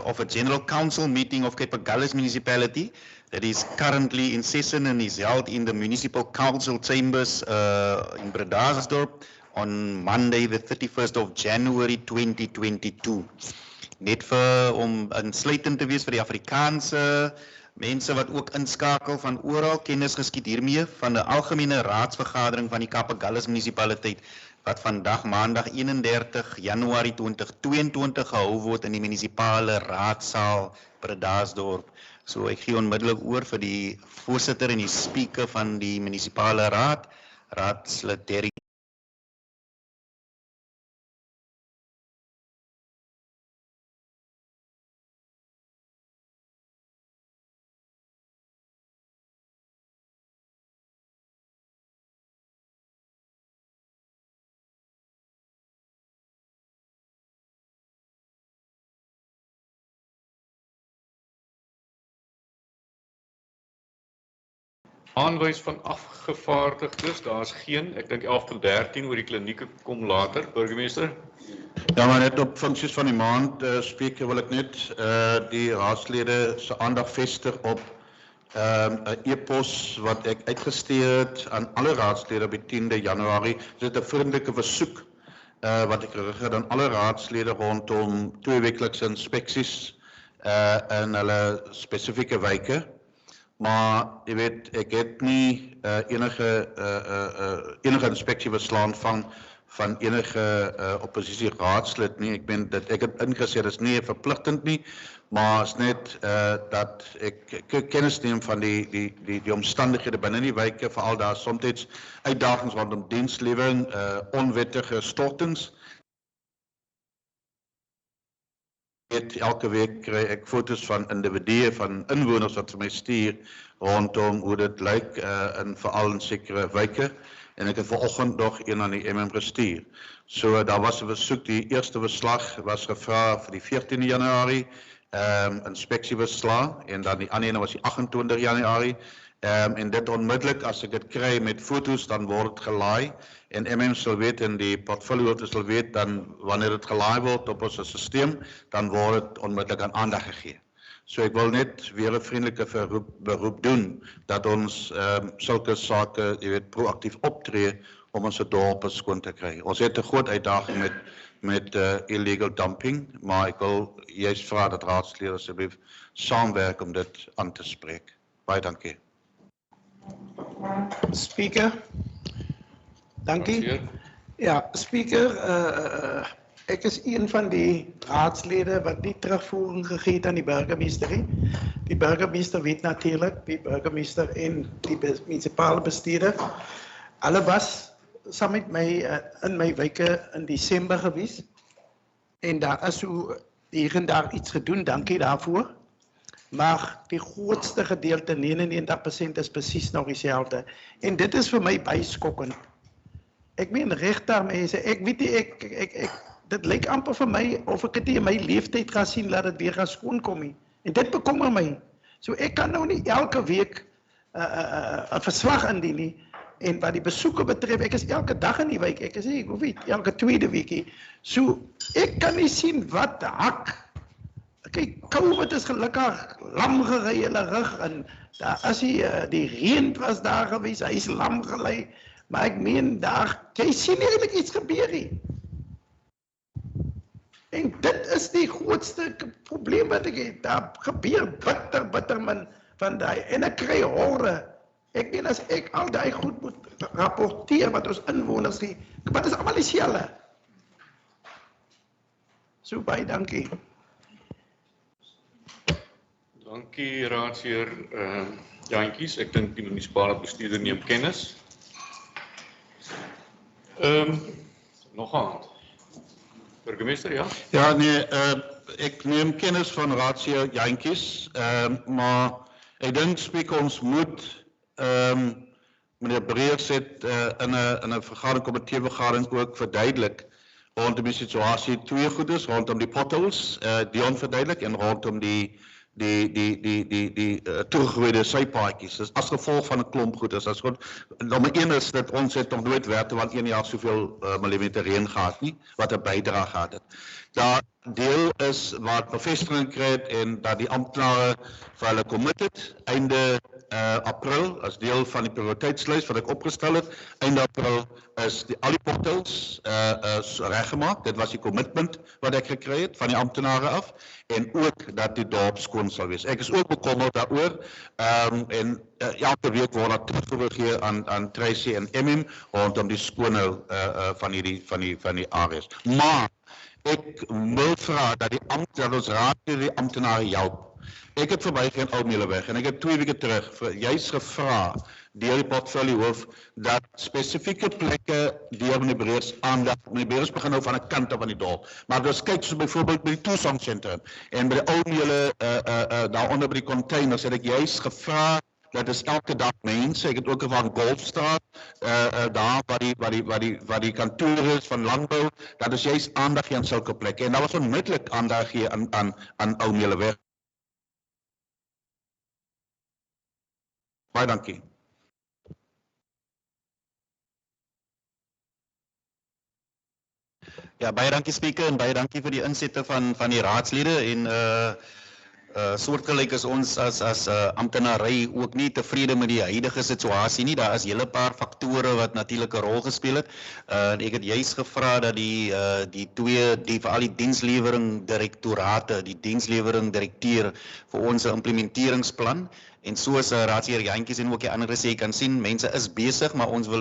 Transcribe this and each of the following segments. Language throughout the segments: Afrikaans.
of a General Council meeting of Agulhas Municipality that is currently in session and is held in the Municipal Council chambers in Bredasdorp on Monday the 31st of January 2022. Net om insluitend te wees vir die Afrikaanse mense wat ook inskakel van oral, kennis geskied hiermee van die algemene raadsvergadering van die Agulhas Municipaliteit wat vandag maandag 31 Januarie 2022 gehou word in die munisipale raadsaal Bredasdorp. So ek gee onmiddellik oor vir die voorsitter en die speaker van die munisipale raad, raadslid Derrick. Aanwys van afgevaardigdes, daar is geen, ek dink 11 tot 13 oor die klinieke kom later, burgemeester. Ja, maar net op funksies van die maand, spreker wil ek net die raadslede se aandag vestig op 'n e-pos wat ek uitgestuur het aan alle raadslede op die 10de Januarie. Dit is 'n vriendelike versoek wat ek gerig het aan alle raadslede rondom tweeweeklikse inspeksies in hulle spesifieke wyke. Maar jy weet, ek het nie enige inspeksie beslaan van enige oppositie raadslid nie. Ek het ingesê, dit is nie verpligtend nie, maar is net dat ek kennis neem van die omstandighede binne die wyke, veral daar soms uitdagings rondom dienslewering, onwettige stortings. Elke week kry ek foto's van individue, van inwoners wat vir my stuur rondom hoe dit lyk in veral in sekere wyke, en ek het vanoggend nog een aan die MM gestuur. So daar was 'n versoek, die eerste verslag was gevra vir die 14de Januarie, inspeksieverslag, en dan die ander ene was die 28 Januarie, en dit onmiddellik as ek dit kry met foto's, dan word dit gelaai, en MM sal weet en die portfolio sal weet, dan wanneer dit gelaai word op ons stelsel, dan word dit onmiddellik aan aandag gegee. So ek wil net weer 'n vriendelike beroep doen, dat ons sulke sake, jy weet, proaktief optree om ons dorpe skoon te kry. Ons het 'n groot uitdaging met illegal dumping, maar ek wil juist vra dat raadslede asseblief saamwerk om dit aan te spreek. Baie dankie. Speaker. Dankie. Ja, speaker, ek is een van die raadslede wat nie terugvoering gegee het aan die burgemeester nie. Die burgemeester weet natuurlik, die burgemeester en die munisipale bestuurder. Hulle was saam met my in my wyke in Desember gewees. En daar is so hier en daar iets gedoen, dankie daarvoor. Maar die grootste gedeelte, 99% is presies nog dieselfde. En dit is vir my baie skokkend. Ek meen reg daarmee, ek weet nie, dit lyk amper vir my of ek dit in my leeftyd gaan sien dat dit weer gaan skoonkom nie. En dit bekommer my. So ek kan nou nie elke week 'n verslag indien nie. En wat die besoeke betref, ek is elke dag in die wijk, ek is nie, ek hoef nie, elke tweede weekie. So ek kan nie sien wat hak. Kyk, COVID is gelukkig lam gery hulle rug, en daar is die reën was daar gewees, hy is lam gelei, maar ek meen daar, jy sien nie eintlik iets gebeur nie. En dit is die grootste probleem wat ek het, daar gebeur bitter min van die, en ek kry horre. Ek meen as ek al die goed moet rapporteer wat ons inwoners sê, wat is allemaal dieselfde. So baie dankie. Dankie raadsheer Jantjies, ek dink die munisipale bestuurder neem kennis. Nog aan hand. Burgemeester, ja? Ja, nee, ek neem kennis van raadsheer Jantjies, maar ek dink spreek ons moet meneer Breers het in 'n komiteevergadering ook verduidelik rondom die situasie twee goedes, rondom die potholes, die onverduidelik, en rondom die die toegewyde sypaadjies. Dis as gevolg van 'n klomp goed. As goed, nommer 1 is dat ons het nog nooit werkterwyl 1 jaar soveel millimeter reën gehad nie, wat 'n bydrae gehad het. Daar deel is waar bevestiging kry het en dat die amptenare vir hulle committed einde April as deel van die prioriteitslys wat ek opgestel het. Einde April is al die portals reggemaak. Dit was die commitment wat ek gekry het van die amptenare af en ook dat die dorp skoon sal wees. Ek is ook bekommerd daaroor en elke week word daar teruggegee aan Tracy en MM rondom die skoonhou van die areas. Maar ek wil vra dat ons raad die amptenare help. Ek het verbygegaan Oudmeeleweg en ek het 2 weke terug juist gevra deur die portefeuillehoof dat spesifieke plekke deur meneer Breers aandag. Meneer Breers begin nou van 'n kant af van die dorp. Maar as kyk soos byvoorbeeld by die toesangsentrum en by die Oudmeele daaronder by die containers het ek juist gevra dat is elke dag mense. Ek het ook van Golfstraat daar waar die kantoor is van landbou, dat is juist aandag aan sulke plekke en daar was onmiddellik aandag hier aan Oudmeeleweg. Baie dankie. Ja, baie dankie Speaker en baie dankie vir die insette van die raadslede en soortgelyk is ons as amptenary ook nie tevrede met die huidige situasie nie. Daar is hele paar faktore wat natuurlik 'n rol gespeel het. Ek het juist gevra dat veral die dienslewering direktorate, die dienslewering direkteur vir ons 'n implementeringsplan. En soos raadslid Jantjies en ook die ander sê, kan sien, mense is besig, maar ons wil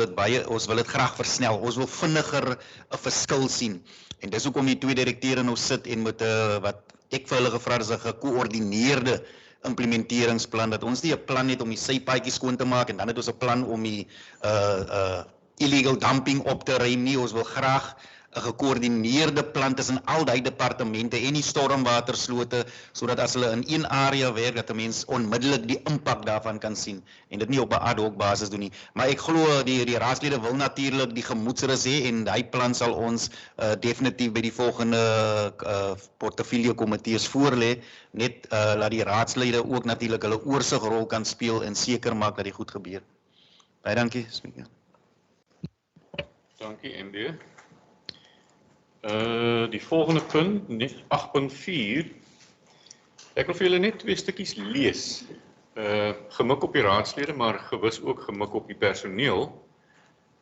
dit graag versnel. Ons wil vinniger 'n verskil sien. En dis hoekom die 2 direkteure nou sit en met wat ek vir hulle gevra het is 'n gekoördineerde implementeringsplan, dat ons nie 'n plan het om die sypaadjies skoon te maak en dan het ons 'n plan om die illegal dumping op te ruim nie. Ons wil graag 'n gekoördineerde plan tussen al die departemente en die stormwaterslote, sodat as hulle in een area werk, dat 'n mens onmiddellik die impak daarvan kan sien en dit nie op 'n ad hoc basis doen nie. Maar ek glo die raadslede wil natuurlik die gemoedsrus hê en daai plan sal ons definitief by die volgende portefeulje komitees voorlê, net laat die raadslede ook natuurlik hulle oorsigrol kan speel en seker maak dat dit goed gebeur. Baie dankie, Speaker. Dankie, MD. Die volgende punt, 8.4. Ek wil vir julle net 2 stukkies lees. Gemik op die raadslede, maar gewis ook gemik op die personeel.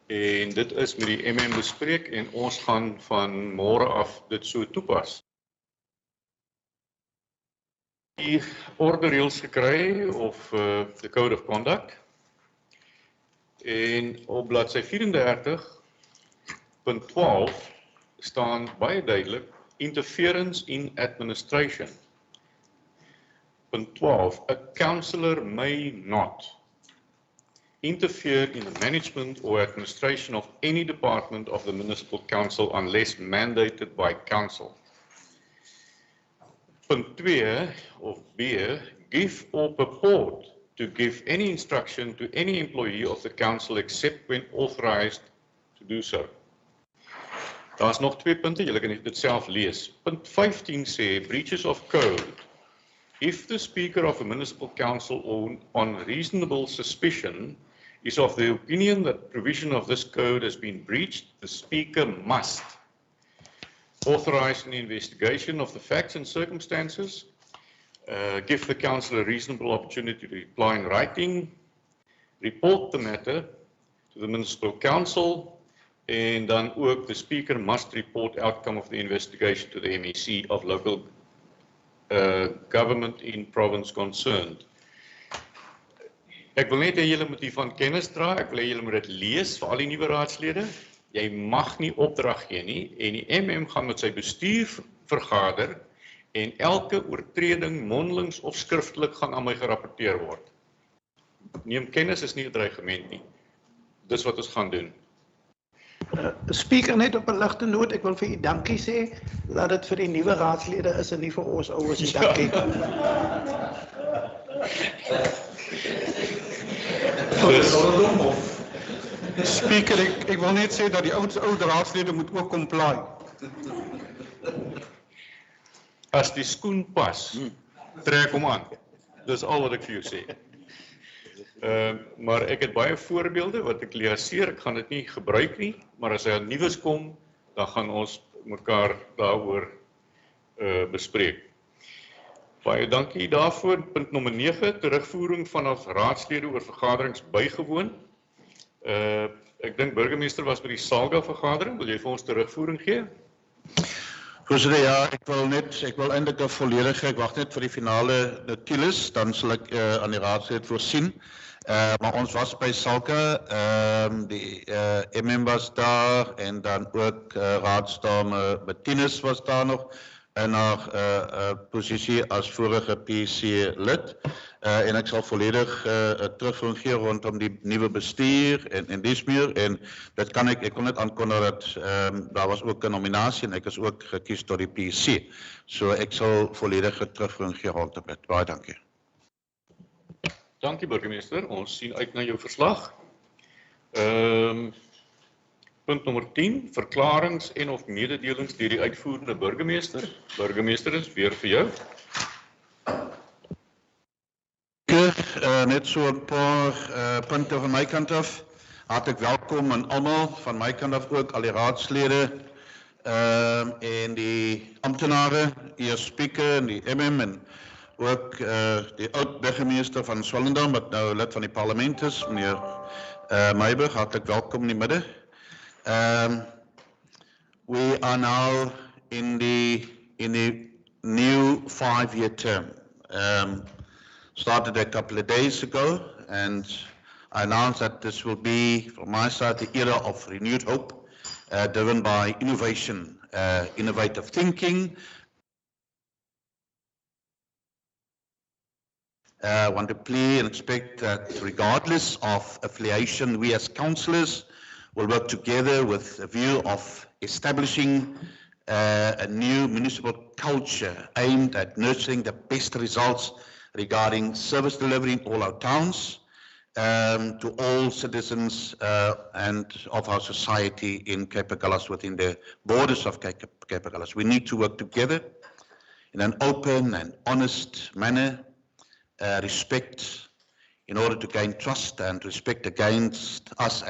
En dit is met die MM bespreek en ons gaan van môre af dit so toepas. Die ordereels gekry of the Code of Conduct. En op bladsy 34.12 staan baie duidelik interference in administration. Punt 12, a councillor may not interfere in the management or administration of any department of the municipal council unless mandated by council. Punt 2 of B, give or purport to give any instruction to any employee of the council except when authorized to do so. Daar is nog 2 punte, julle kan dit self lees. Punt 15 sê, breaches of code. If the Speaker of a municipal council on reasonable suspicion is of the opinion that provision of this code has been breached, the Speaker must authorize an investigation of the facts and circumstances, give the council a reasonable opportunity to reply in writing, report the matter to the municipal council, and dan ook the Speaker must report outcome of the investigation to the MEC of local government in province concerned. Ek wil net hê julle moet hiervan kennis dra, ek wil hê julle moet dit lees vir al die nuwe raadslede. Jy mag nie opdrag gee nie en die MM gaan met sy bestuur vergader en elke oortreding mondelings of skriftelik gaan aan my gerapporteer word. Neem kennis, is nie 'n dreigement nie. Dis wat ons gaan doen. Speaker, net op 'n ligte noot, ek wil vir u dankie sê, dat dit vir die nuwe raadslede is en nie vir ons ouers nie. Dankie. Speaker, ek wil net sê dat die oude raadslede moet ook comply. As die skoen pas, trek hom aan. Dis al wat ek vir jou sê. Maar ek het baie voorbeelde wat ek leer, ek gaan dit nie gebruik nie, maar as hy nuus kom, dan gaan ons mekaar daaroor bespreek. Baie dankie daarvoor. Punt nommer 9, terugvoering vanaf raadslede oor vergaderings bygewoon. Ek dink burgemeester was by die Salga vergadering, wil jy vir ons terugvoering gee? Voorzitter, ja, ek wil eintlik 'n volledige, ek wag net vir die finale notules, dan sal ek aan die raadslid voorsien. Maar ons was by Salka, die MM was daar en dan ook raadsdame Bettinus was daar nog in haar posisie as vorige PC lid. En ek sal volledig terugvoering gee rondom die nuwe bestuur en dis meer. En dit kan ek kon net aankondig dat daar was ook 'n nominasie en ek is ook gekies tot die PC. So ek sal volledige terugvoering gee rondom dit. Baie dankie. Dankie burgemeester, ons sien uit na jou verslag. Punt nommer 10, verklarings en of mededelings deur die uitvoerende burgemeester. Burgemeester is weer vir jou. Net so 'n paar punte van my kant af. Hartlik welkom aan almal van my kant af ook, al die raadslede en die amptenare, die speaker en die MM en ook die oud-burgemeester van Swellendam, wat nou lid van die parlement is, meneer Meiburg, hartlik welkom in die midde. We are now in the new 5-year term. Started a couple of days ago, and I announced that this will be, from my side, the era of renewed hope, driven by innovation, innovative thinking. I want to plea and expect that regardless of affiliation, we as councillors will work together with a view of establishing a new municipal culture aimed at nurturing the best results regarding service delivery in all our towns to all citizens and of our society in Cape Agulhas, within the borders of Cape Agulhas. We need to work together in an open and honest manner, respect in order to gain trust and respect amongst us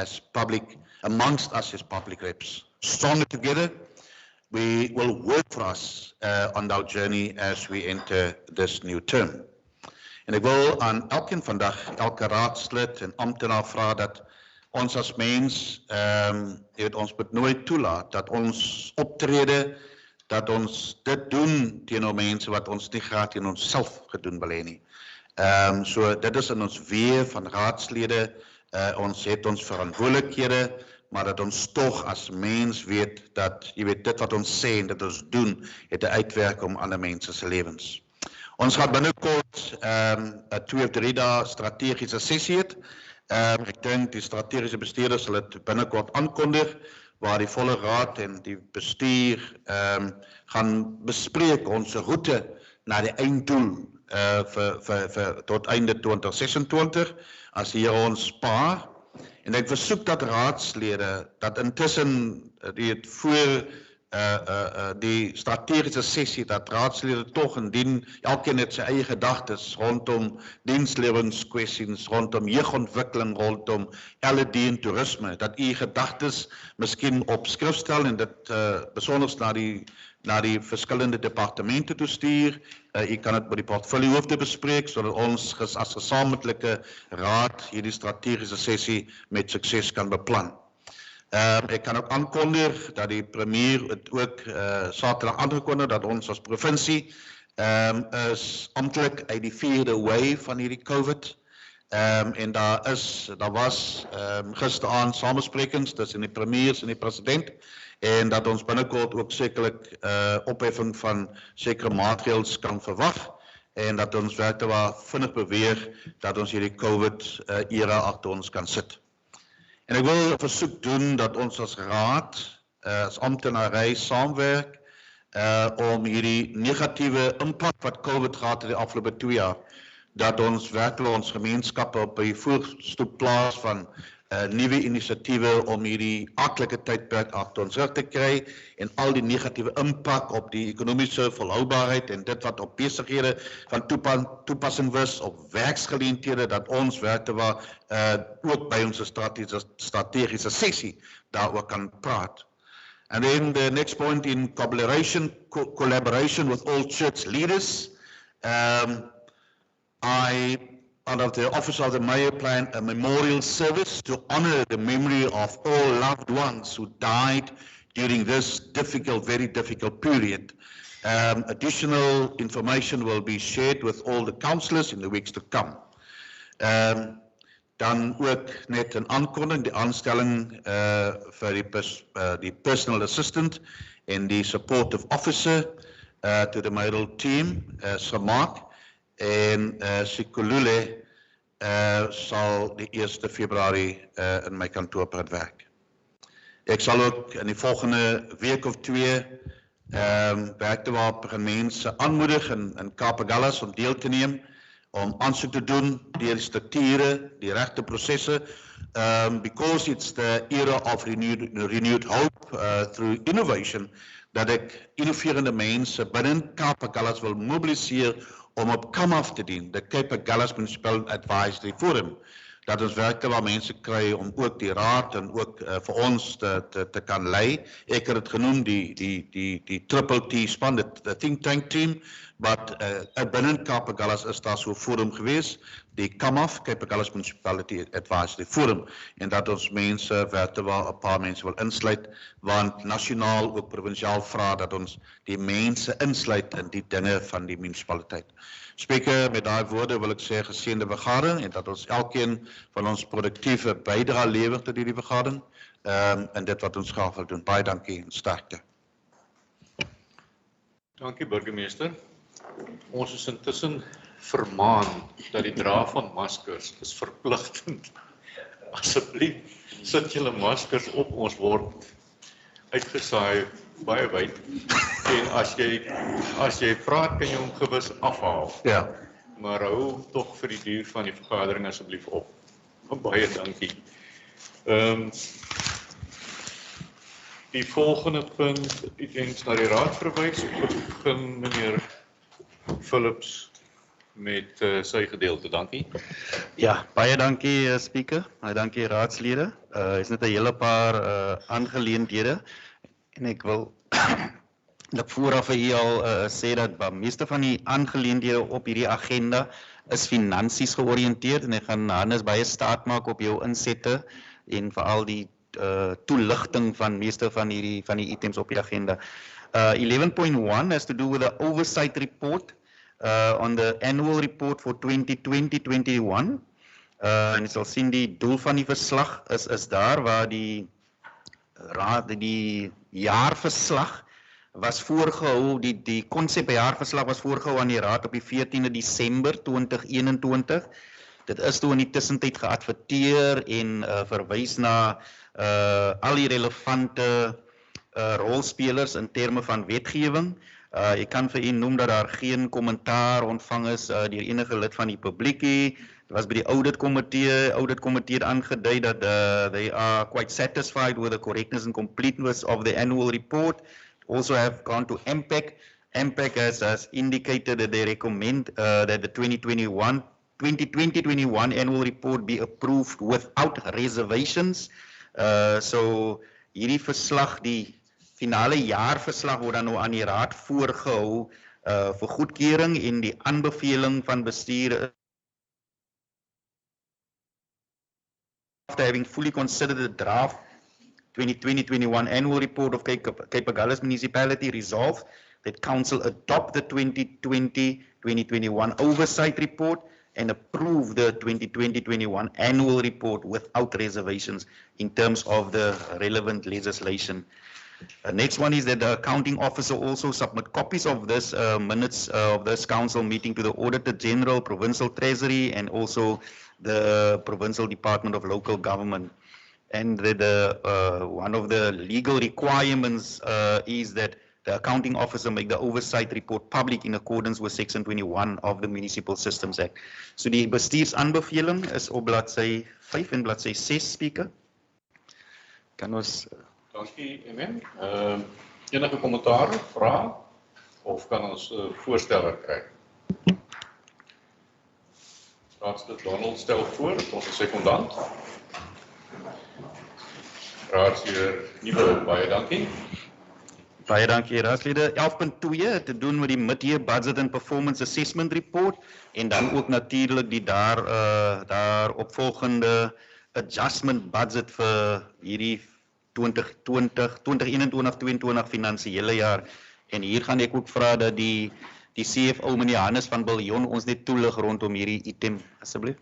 as public reps. Stronger together, we will work for us on our journey as we enter this new term. En ek wil aan elkeen vandag, elke raadslid en amptenaar vra dat ons as mens, ons moet nooit toelaat dat ons optrede, dat ons dit doen teenoor mense wat ons nie graag in onsself gedoen wil hê nie. So dit is in ons weë van raadslede, ons het ons verantwoordelikhede, maar dat ons tog as mens weet dat, jy weet, dit wat ons sê en dit ons doen, het 'n uitwerking om ander mense se lewens. Ons gaan binnekort 'n 2 of 3 dae strategiese sessie hê. Ek dink die strategiese bestuurder sal dit binnekort aankondig, waar die volle raad en die bestuur gaan bespreek ons roete na die einddoel tot einde 2026, as hier ons spaar. En ek versoek dat raadslede, dat intussen voor die strategiese sessie, dat raadslede tog indien elkeen het sy eie gedagtes rondom diensleweringskwessies, rondom jeugontwikkeling, rondom LED en toerisme, dat u gedagtes miskien op skrif stel en dit besonders na die verskillende departemente toe stuur. U kan dit by die portfoliohoofde bespreek, sodat ons as gesamentlike raad hierdie strategiese sessie met sukses kan beplan. Ek kan ook aankondig dat die premier het ook Saterdag aangekondig dat ons as provinsie is amptelik uit die 4de wave van hierdie COVID. En daar was gisteraand samesprekings tussen die premiers en die president, en dat ons binnekort ook sekerlik opheffing van sekere maatreëls kan verwag, en dat ons werklik vinnig beweeg dat ons hierdie COVID era agter ons kan sit. En ek wil 'n versoek doen dat ons as raad, as amptenary saamwerk om hierdie negatiewe impak wat COVID gehad het die afgelope 2 jaar, dat ons werklik ons gemeenskappe op die voorstoep plaas van nuwe inisiatiewe om hierdie aardelike tydperk agter ons rug te kry en al die negatiewe impak op die ekonomiese volhoubaarheid en dit wat op besighede van toepassing was op werksgeleenthede dat ons werkte ook by ons strategiese sessie daaroor kan praat. And then the next point in collaboration with all church leaders, I, under the Office of the Mayor, plan a memorial service to honor the memory of all loved ones who died during this difficult, very difficult period. Additional information will be shared with all the councillors in the weeks to come. Dan ook net 'n aankondiging, die aanstelling vir die personal assistant en die supportive officer to the mayoral team gemaak en Sikolule sal die 1 Februarie in my kantoor begin werk. Ek sal ook in die volgende week of 2 werk te waar mense aanmoedig in Agulhas om deel te neem, om aansoek te doen, die strukture, die regte prosesse, because it's the era of renewed hope through innovation, dat ek innoverende mense binne Agulhas wil mobiliseer om op come-off te dien, de Agulhas Municipal Advisory Forum, dat ons werkte waar mense kry om ook die raad en ook vir ons te kan lei. Ek het het genoem die triple T span, the think tank team, but binne Agulhas is daar so 'n forum gewees, die come-off, Agulhas Municipality Advisory Forum, en dat ons mense werkte waar 'n paar mense wil insluit, want nasionaal ook provinsiaal vra dat ons die mense insluit in die dinge van die munisipaliteit. Spreker, met daai woorde wil ek sê geseënde vergadering en dat ons elkeen van ons produktiewe bydrae lewer tot hierdie vergadering en dit wat ons graag wil doen. Baie dankie en sterkte. Dankie burgemeester. Ons is intussen vermaan dat die dra van maskers is verpligtend. Asseblief sit julle maskers op, ons word uitgesaai baie wyd. En as jy praat, kan jy hom gewis afhaal. Ja. Maar hou tog vir die duur van die vergadering asseblief op. Baie dankie. Die volgende punt, eens na die raad verwys, begin meneer Phillips met sy gedeelte. Dankie. Ja, baie dankie speaker, baie dankie raadslede. Is net 'n hele paar aangeleenthede en ek wil dat vooraf hier al sê dat meeste van die aangeleenthede op hierdie agenda is finansies georiënteerd en ek gaan Hannes baie staat maak op jou insette en veral die toeligting van meeste van die items op die agenda. 11.1 has to do with the oversight report on the annual report for 2020-21. En jy sal sien die doel van die verslag is daar waar die jaarverslag was voorgehou, die konsep jaarverslag was voorgehou aan die raad op die 14de Desember 2021. Dit is toe in die tussentyd geadverteer en verwys na al die relevante rolspelers in terme van wetgewing. Ek kan vir u noem dat daar geen kommentaar ontvang is deur enige lid van die publiek nie. Dit was by die audit komitee het aangedui dat they are quite satisfied with the correctness and completeness of the annual report. Also have gone to MPEC. MPEC has indicated that they recommend that the 2020-21 annual report be approved without reservations. So hierdie verslag, die finale jaarverslag word dan nou aan die raad voorgehou vir goedkeuring en die aanbeveling van bestuur after having fully considered the draft 2020-21 annual report of Cape Agulhas Municipality resolved that council adopt the 2020-2021 oversight report and approve the 2020-21 annual report without reservations in terms of the relevant legislation. Next one is that the accounting officer also submit copies of this minutes of this council meeting to the Auditor General, Provincial Treasury, and also the Provincial Department of Local Government. And one of the legal requirements is that the accounting officer make the oversight report public in accordance with section 21 of the Municipal Systems Act. So die bestuursaanbeveling is op bladsy 5 en bladsy 6 speaker. Kan ons Dankie, MM. Enige kommentaar, vrae of kan ons voorsteller kry? Raadslid Donald stel voor, ons sekondant. Raadsheer Nieuwe, baie dankie. Baie dankie raadslede. 11.2 het te doen met die mid-year budget and performance assessment report en dan ook natuurlik die daar opvolgende adjustment budget vir hierdie 2021-22 finansiële jaar. En hier gaan ek ook vra dat die CFO meneer Hannes van Biljon ons net toelig rondom hierdie item asseblief.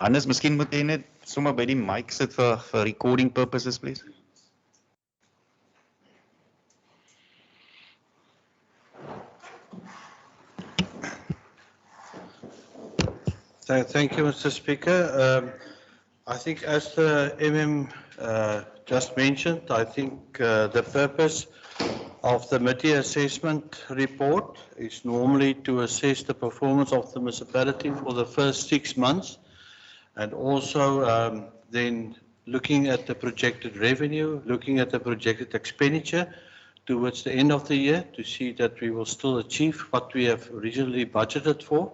Hannes, miskien moet jy net sommer by die mic sit vir recording purposes please. Thank you, Mr. Speaker. I think as the MM just mentioned, I think the purpose of the mid-year assessment report is normally to assess the performance of the municipality for the first 6 months and also then looking at the projected revenue, looking at the projected expenditure towards the end of the year to see that we will still achieve what we have originally budgeted for.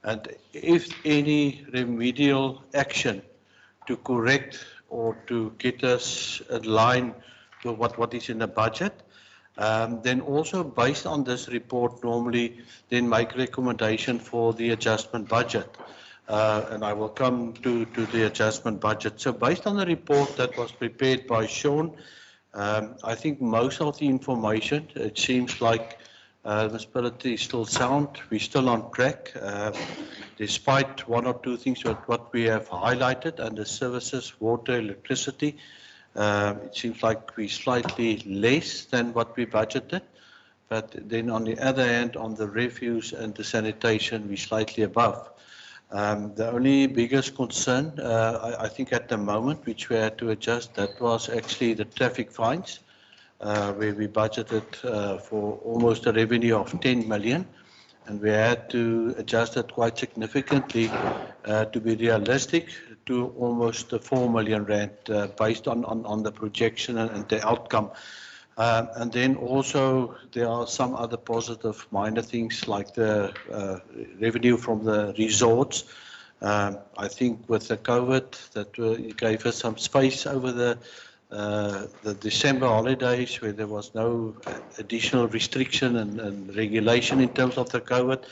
And if any remedial action to correct or to get us in line with what is in the budget, then also based on this report normally then make recommendation for the adjustment budget. And I will come to the adjustment budget. So based on the report that was prepared by Sean, I think most of the information, it seems like the municipality is still sound, we're still on track, despite one or two things what we have highlighted under services, water, electricity. It seems like we're slightly less than what we budgeted, but then on the other hand, on the refuse and the sanitation, we're slightly above. The only biggest concern, I think at the moment, which we had to adjust, that was actually the traffic fines. Where we budgeted for almost a revenue of 10 million, and we had to adjust it quite significantly to be realistic to almost 4 million rand based on the projection and the outcome. And then also there are some other positive minor things like the revenue from the resorts. I think with the COVID that gave us some space over the December holidays where there was no additional restriction and regulation in terms of the COVID.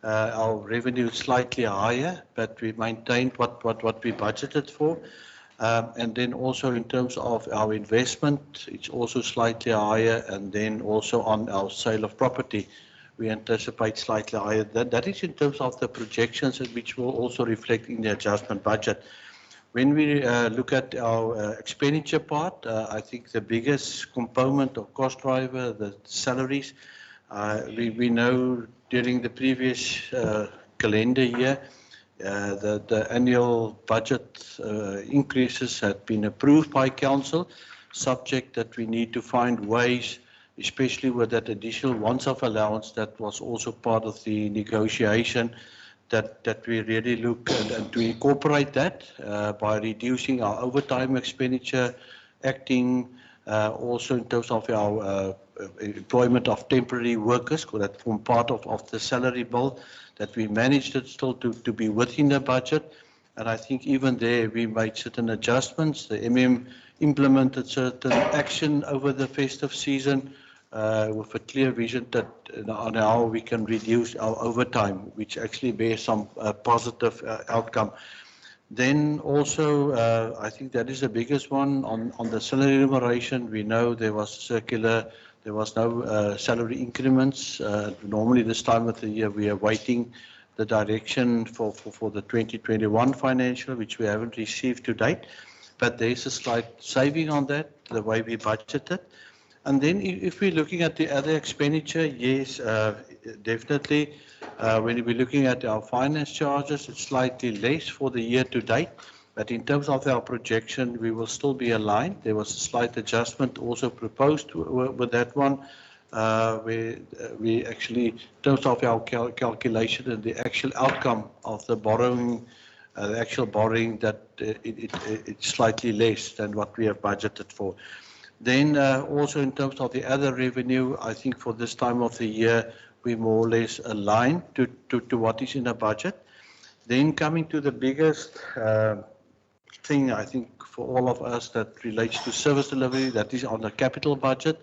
Our revenue is slightly higher, but we maintained what we budgeted for. And then also in terms of our investment, it's also slightly higher. And then also on our sale of property, we anticipate slightly higher. That is in terms of the projections, which will also reflect in the adjustment budget. When we look at our expenditure part, I think the biggest component or cost driver, the salaries, we know during the previous calendar year, the annual budget increases had been approved by council, subject that we need to find ways, especially with that additional once-off allowance that was also part of the negotiation, that we really look and to incorporate that by reducing our overtime expenditure, acting also in terms of our employment of temporary workers, because that form part of the salary bill, that we managed it still to be within the budget. And I think even there we made certain adjustments. The MM implemented certain action over the festive season with a clear vision that on how we can reduce our overtime, which actually bears some positive outcome. Then also, I think that is the biggest one on the salary remuneration. We know there was circular, there was no salary increments. Normally this time of the year we are waiting the direction for the 2021 financial, which we haven't received to date. But there's a slight saving on that, the way we budgeted. And then if we're looking at the other expenditure, yes, definitely, when we're looking at our finance charges, it's slightly less for the year to date. But in terms of our projection, we will still be aligned. There was a slight adjustment also proposed with that one, where we actually, in terms of our calculation and the actual outcome of the borrowing, the actual borrowing, that it's slightly less than what we have budgeted for. Then also in terms of the other revenue, I think for this time of the year, we more or less aligned to what is in the budget. Then coming to the biggest thing, I think, for all of us that relates to service delivery, that is on the capital budget.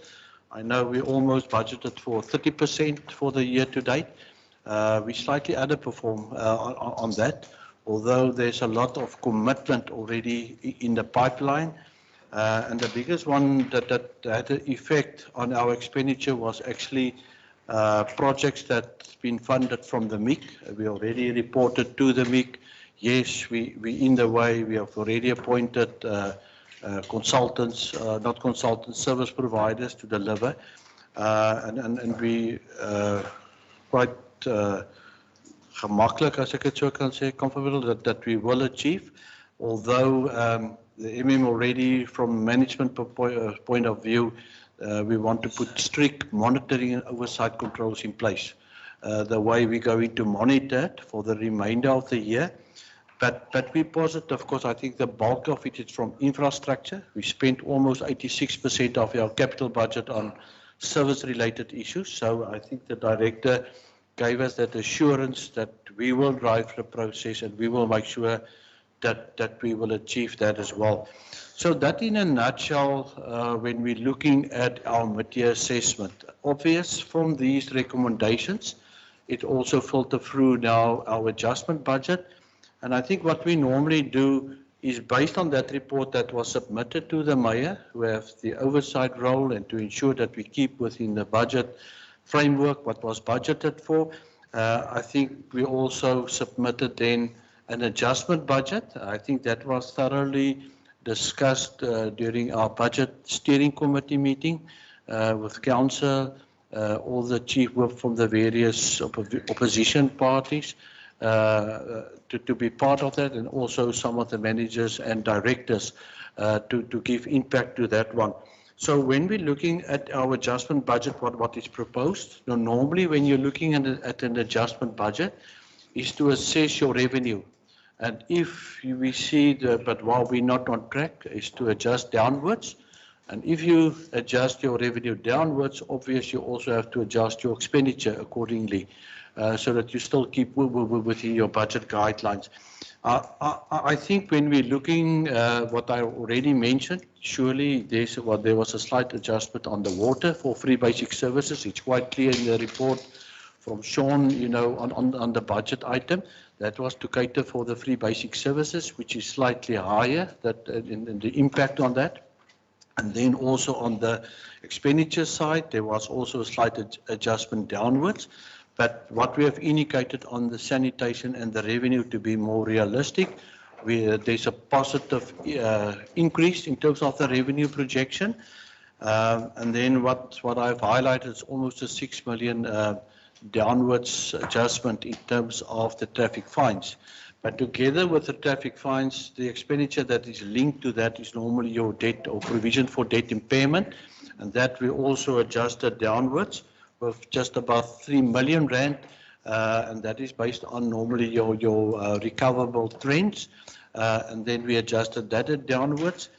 I know we almost budgeted for 30% for the year to date. We slightly underperform on that, although there's a lot of commitment already in the pipeline. And the biggest one that had an effect on our expenditure was actually projects that's been funded from the MIC. We already reported to the MIC. Yes, we in the way, we have already appointed consultants, not consultants, service providers to deliver. And we quite gemakkelijk, as ek het so kan sê, comfortable that we will achieve. Although the MM already, from management point of view, we want to put strict monitoring and oversight controls in place. The way we're going to monitor it for the remainder of the year. But we're positive, of course. I think the bulk of it is from infrastructure. We spent almost 86% of our capital budget on service-related issues. So I think the director gave us that assurance that we will drive the process and we will make sure that we will achieve that as well. So that in a nutshell, when we're looking at our mid-year assessment, obvious from these recommendations, it also filtered through now our adjustment budget. And I think what we normally do is based on that report that was submitted to the mayor, who have the oversight role and to ensure that we keep within the budget framework what was budgeted for. I think we also submitted then an adjustment budget. I think that was thoroughly discussed during our budget steering committee meeting with council, all the chief whip from the various opposition parties to be part of that, and also some of the managers and directors to give impact to that one. So when we're looking at our adjustment budget, what is proposed, normally when you're looking at an adjustment budget, is to assess your revenue. And if we see but while we're not on track, is to adjust downwards. And if you adjust your revenue downwards, obviously you also have to adjust your expenditure accordingly, so that you still keep within your budget guidelines. I think when we're looking, what I already mentioned, surely there was a slight adjustment on the water for free basic services. It's quite clear in the report from Sean, on the budget item. That was to cater for the free basic services, which is slightly higher, in the impact on that. And then also on the expenditure side, there was also a slight adjustment downwards. But what we have indicated on the sanitation and the revenue to be more realistic, there's a positive increase in terms of the revenue projection. And then what I've highlighted is almost a 6 million downwards adjustment in terms of the traffic fines. But together with the traffic fines, the expenditure that is linked to that is normally your debt or provision for debt impairment, and that we also adjusted downwards with just about 3 million rand, and that is based on normally your recoverable trends, and then we adjusted that downwards.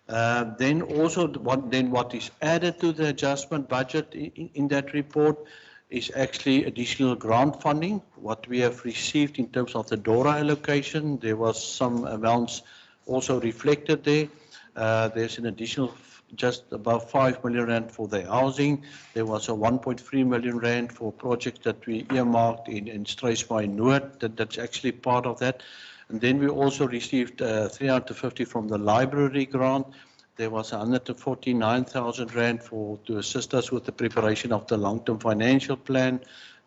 Then also what is added to the adjustment budget in that report is actually additional grant funding. What we have received in terms of the DORA allocation, there was some amounts also reflected there. There's an additional just above 5 million rand for the housing. There was a 1.3 million rand for projects that we earmarked in Struisbaai Noord. That's actually part of that. And then we also received 350 from the library grant. There was 149,000 rand to assist us with the preparation of the long-term financial plan,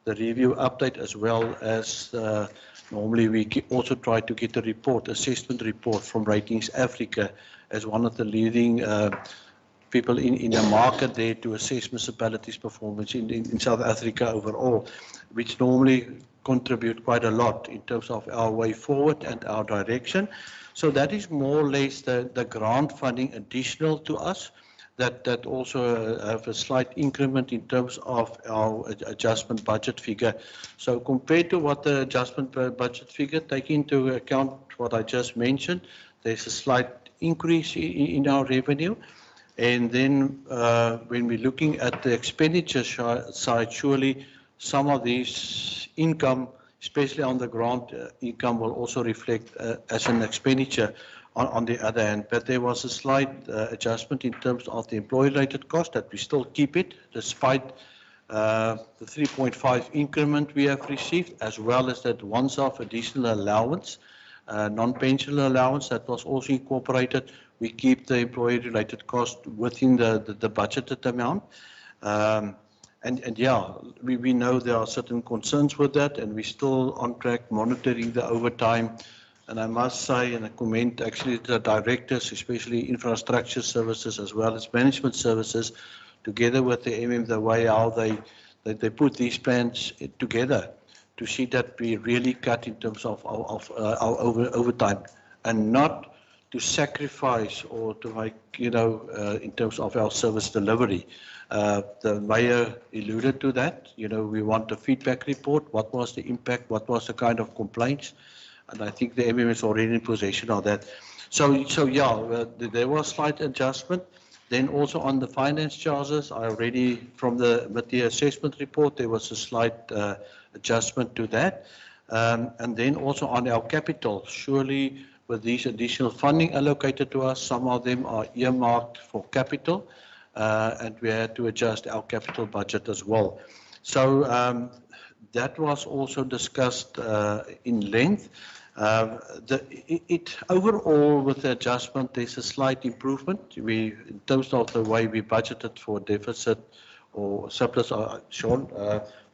the review update, as well as normally we also try to get a assessment report from Ratings Africa as one of the leading people in the market there to assess municipalities' performance in South Africa overall, which normally contribute quite a lot in terms of our way forward and our direction. So that is more or less the grant funding additional to us that also have a slight increment in terms of our adjustment budget figure. So compared to what the adjustment budget figure, taking into account what I just mentioned, there's a slight increase in our revenue. And then when we're looking at the expenditure side, surely some of these income, especially on the grant income, will also reflect as an expenditure on the other hand. But there was a slight adjustment in terms of the employee-related cost, that we still keep it despite the 3.5 increment we have received, as well as that once-off additional allowance, non-pension allowance that was also incorporated. We keep the employee-related cost within the budgeted amount. And yeah, we know there are certain concerns with that, and we're still on track monitoring the overtime. And I must say, and I commend actually the directors, especially infrastructure services as well as management services, together with the the way how they put these plans together to see that we really cut in terms of our overtime, and not to sacrifice or to make, in terms of our service delivery. The mayor alluded to that. We want a feedback report. What was the impact? What was the kind of complaints? And I think the is already in possession of that. So yeah, there was slight adjustment. Then also on the finance charges, I already, from the material assessment report, there was a slight adjustment to that. And then also on our capital, surely with these additional funding allocated to us, some of them are earmarked for capital, and we had to adjust our capital budget as well. So that was also discussed in length. Overall, with the adjustment, there's a slight improvement. In terms of the way we budgeted for deficit or surplus, Sean,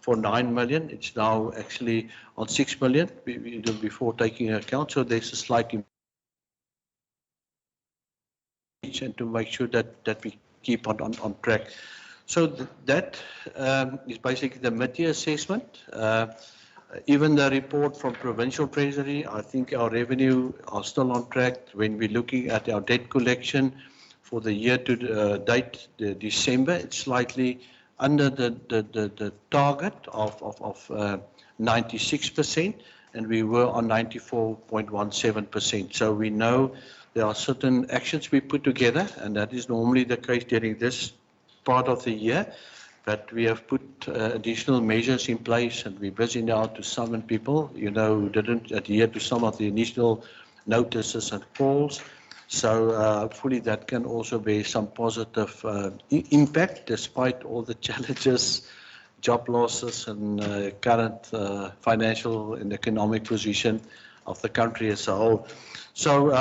for 9 million, it's now actually on 6 million before taking account. So there's a slight improvement, and to make sure that we keep on track. So that is basically the mid-year assessment. Even the report from Provincial Treasury, I think our revenue are still on track. When we're looking at our debt collection for the year to date, December, it's slightly under the target of 96%, and we were on 94.17%. So we know there are certain actions we put together, and that is normally the case during this part of the year. But we have put additional measures in place, and we're busy now to summon people, who didn't adhere to some of the initial notices and calls. So hopefully that can also be some positive impact, despite all the challenges, job losses, and current financial and economic position of the country as a whole. So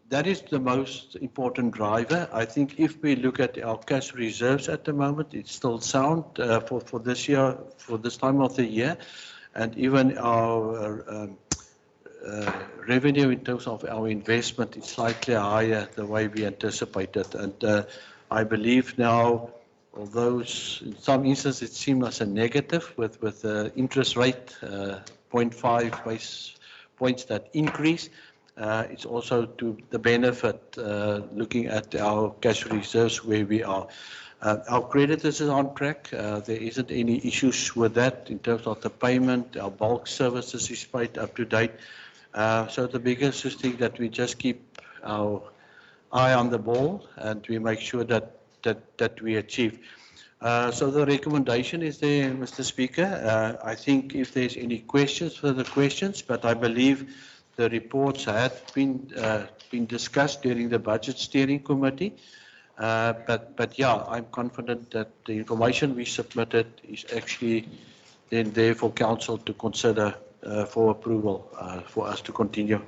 that is the most important driver. I think if we look at our cash reserves at the moment, it's still sound for this year, for this time of the year, and even our revenue in terms of our investment is slightly higher the way we anticipated. And I believe now, although in some instances it seemed as a negative with the interest rate 0.5 basis points that increase, it's also to the benefit looking at our cash reserves where we are. Our creditors is on track. There isn't any issues with that in terms of the payment. Our bulk services is paid up to date. So the biggest thing that we just keep our eye on the ball, and we make sure that we achieve. So the recommendation is there, Mr. Speaker. I think if there's any questions, further questions, but I believe the reports had been discussed during the Budget Steering Committee. But yeah, I'm confident that the information we submitted is actually then there for Council to consider for approval for us to continue.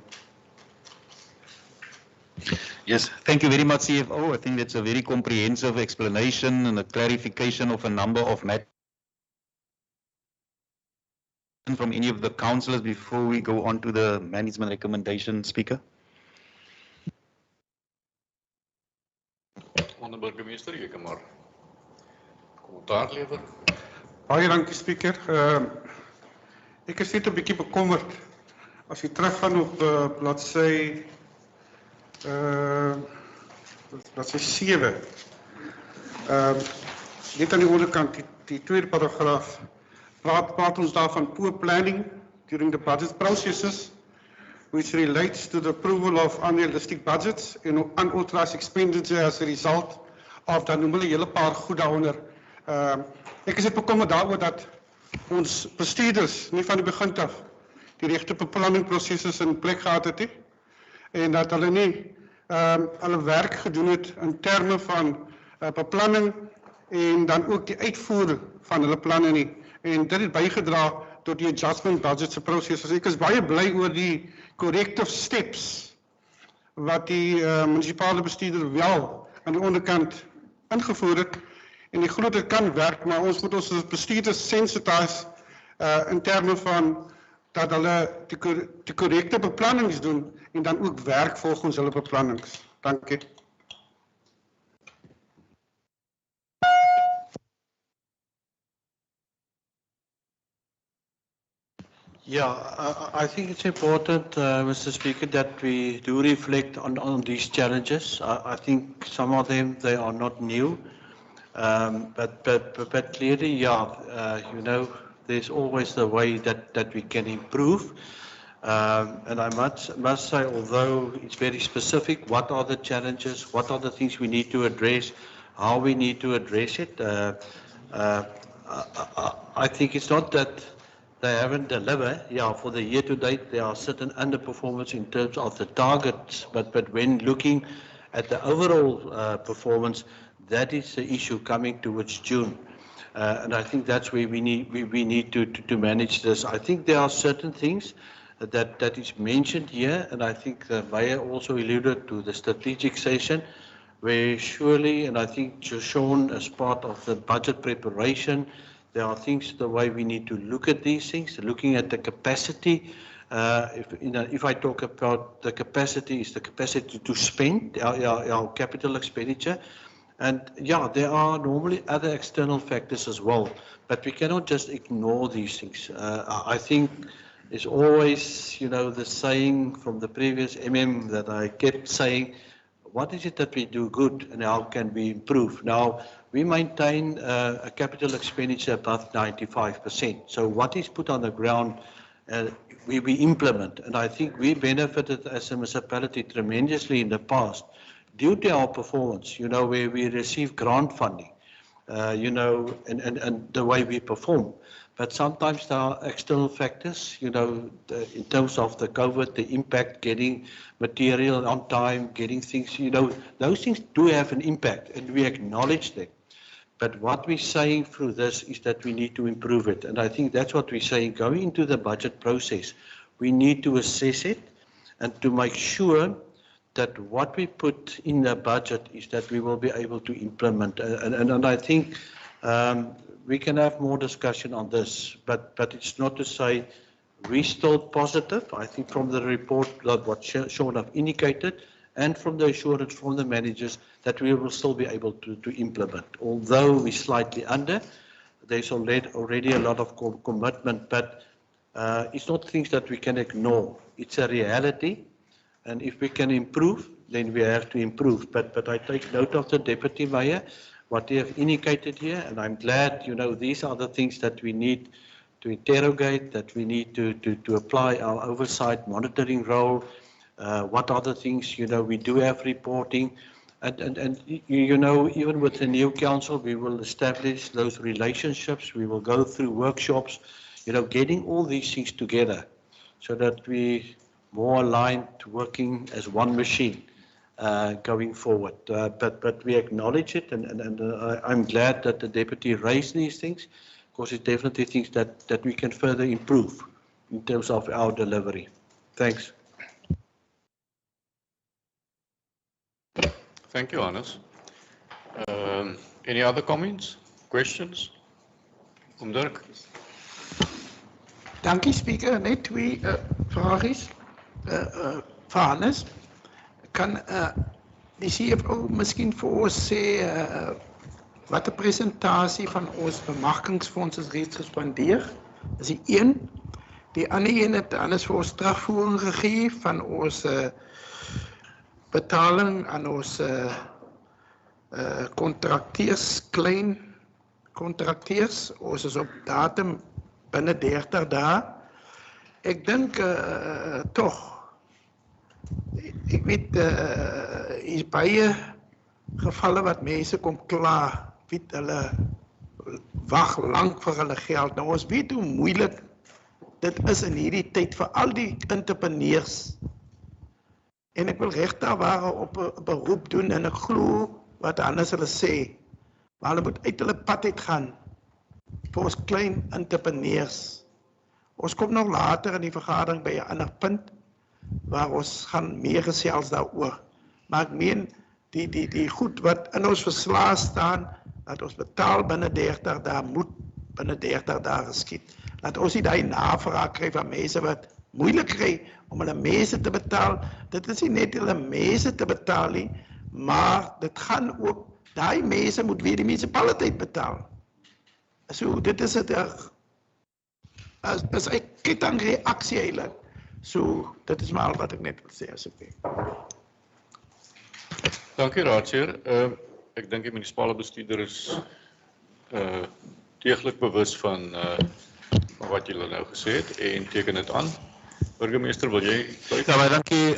Yes, thank you very much, CFO. I think that's a very comprehensive explanation and a clarification of a number of matters from any of the councillors before we go on to the management recommendation, Speaker. Meneer burgemeester, jy kan maar kommentaar lewer. Baie dankie, Speaker. Ek is net 'n bietjie bekommerd as jy teruggaan op bladsy bladsy 7. Net aan die onderkant die tweede paragraaf praat ons daarvan poor planning during the budget processes which relates to the approval of unrealistic budgets and unauthorized expenditure as a result of, dan noem hulle 'n hele paar goed daaronder. Ek is net bekommerd daaroor dat ons bestuurders nie van die begin af die regte beplanningprosesse in plek gehad het nie, en dat hulle nie hulle werk gedoen het in terme van beplanning en dan ook die uitvoer van hulle planne nie, en dit het bygedra tot die adjustment budget se proses. Ek is baie bly oor die corrective steps wat die munisipale bestuurder wel aan die onderkant ingevoer het, en ek glo dit kan werk, maar ons moet ons as bestuurders sensitize in terme van dat hulle die correcte beplannings doen en dan ook werk volgens hulle beplannings. Dankie. Yeah, I think it's important, Mr. Speaker, that we do reflect on these challenges. I think some of them, they are not new, but clearly, yeah, you know, there's always the way that we can improve. And I must say, although it's very specific, what are the challenges, what are the things we need to address, how we need to address it. I think it's not that they haven't delivered. Yeah, for the year to date, there are certain underperformance in terms of the targets, but when looking at the overall performance, that is the issue coming towards June. And I think that's where we need to manage this. I think there are certain things that is mentioned here, and I think the Mayor also alluded to the strategic session, where surely, and I think shown as part of the budget preparation, there are things the way we need to look at these things, looking at the capacity. If I talk about the capacity, is the capacity to spend our capital expenditure. And yeah, there are normally other external factors as well, but we cannot just ignore these things. I think it's always, you know, the saying from the previous MM that I kept saying, what is it that we do good and how can we improve? Now, we maintain a capital expenditure above 95%. So what is put on the ground, we implement. And I think we benefited as a municipality tremendously in the past due to our performance, you know, where we receive grant funding, you know, and the way we perform. But sometimes there are external factors, you know, in terms of the COVID, the impact, getting material on time, getting things, you know, those things do have an impact and we acknowledge them. But what we're saying through this is that we need to improve it. And I think that's what we're saying. Going into the budget process, we need to assess it and to make sure that what we put in the budget is that we will be able to implement. And I think we can have more discussion on this, but it's not to say we're still positive. I think from the report that what Sean have indicated, and from the assurance from the managers that we will still be able to implement. Although we're slightly under, there's already a lot of commitment, but it's not things that we can ignore. It's a reality, and if we can improve, then we have to improve. But I take note of the Deputy Mayor, what they have indicated here, and I'm glad, you know, these are the things that we need to interrogate, that we need to apply our oversight monitoring role. What other things, you know, we do have reporting, and you know, even with the new council, we will establish those relationships, we will go through workshops, you know, getting all these things together so that we more aligned to working as one machine going forward. But we acknowledge it, and I'm glad that the deputy raised these things, because it's definitely things that we can further improve in terms of our delivery. Thanks. Thank you, Hannes. Any other comments, questions? Dirk. Dankie, Speaker. Net twee vragies. Vir Hannes, kan die CFO miskien vir ons sê wat 'n presentasie van ons bemagtigingsfonds is reeds gespandeer? Dis die een. Die ander een het anders vir ons terugvoering gegee van ons betaling aan ons contracteurs, klein contracteurs. Ons is op datum binne 30 dae. Ek dink tog, ek weet, is baie gevalle wat mense kom kla, weet hulle wag lank vir hulle geld. Nou ons weet hoe moeilik dit is in hierdie tyd vir al die entrepreneurs. En ek wil regtig ware op 'n beroep doen en ek glo wat anders hulle sê. Maar hulle moet uit hulle pad uit gaan vir ons klein entrepreneurs. Ons kom nog later in die vergadering by 'n ander punt waar ons gaan meer gesels daaroor. Maar ek meen die goed wat in ons verslae staan dat ons betaal binne 30 dae moet binne 30 dae geskied. Laat ons nie daai navraag kry van mense wat moeilik kry om hulle mense te betaal. Dit is nie net hulle mense te betaal nie, maar dit gaan ook, daai mense moet weer die munisipaliteit betaal. So dit is dit as ek kettingreaksie heilig. So dit is maar al wat ek net wil sê asseblief. Dankie Raadsheer. Ek dink die munisipale bestuurder is deeglik bewus van wat julle nou gesê het en teken dit aan. Burgemeester, wil jy? Ja, baie dankie,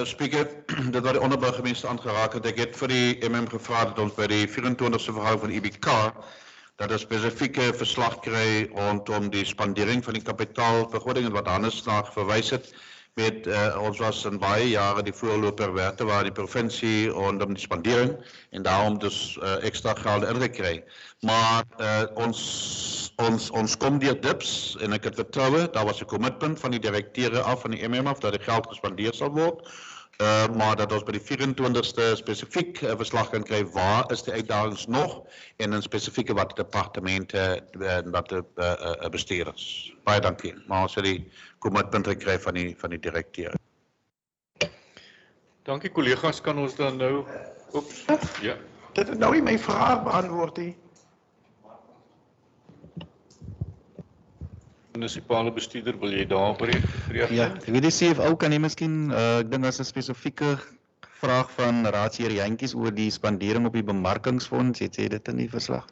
Speaker. Dit wat die onderburgemeester aangeraak het. Ek het vir die MM gevra dat ons by die 24ste verhouding van IBK dat 'n spesifieke verslag kry rondom die spandering van die kapitaalbegroting en wat Hannes na verwys het. Met ons was in baie jare die voorloper werte waar die provinsie rondom die spandering en daarom dus ekstra geld ingekry. Maar ons kom deur dips en ek het vertroue, daar was 'n kommitment van die direkteure af van die MM af dat die geld gespandeer sal word. Maar dat ons by die 24ste spesifiek verslag kan kry waar is die uitdagings nog en in spesifieke wat departemente en wat bestuurders. Baie dankie. Maar ons het die kommitment gekry van die direkteur. Dankie collega's, kan ons dan nou oeps, ja. Dit het nou nie my vraag beantwoord nie. Munisipale bestuurder, wil jy daarop reageer? Ja, ek weet die CFO kan jy miskien, ek dink as 'n spesifieke vraag van Raadsheer Jantjies oor die spandering op die bemarkingsfonds, het jy dit in die verslag?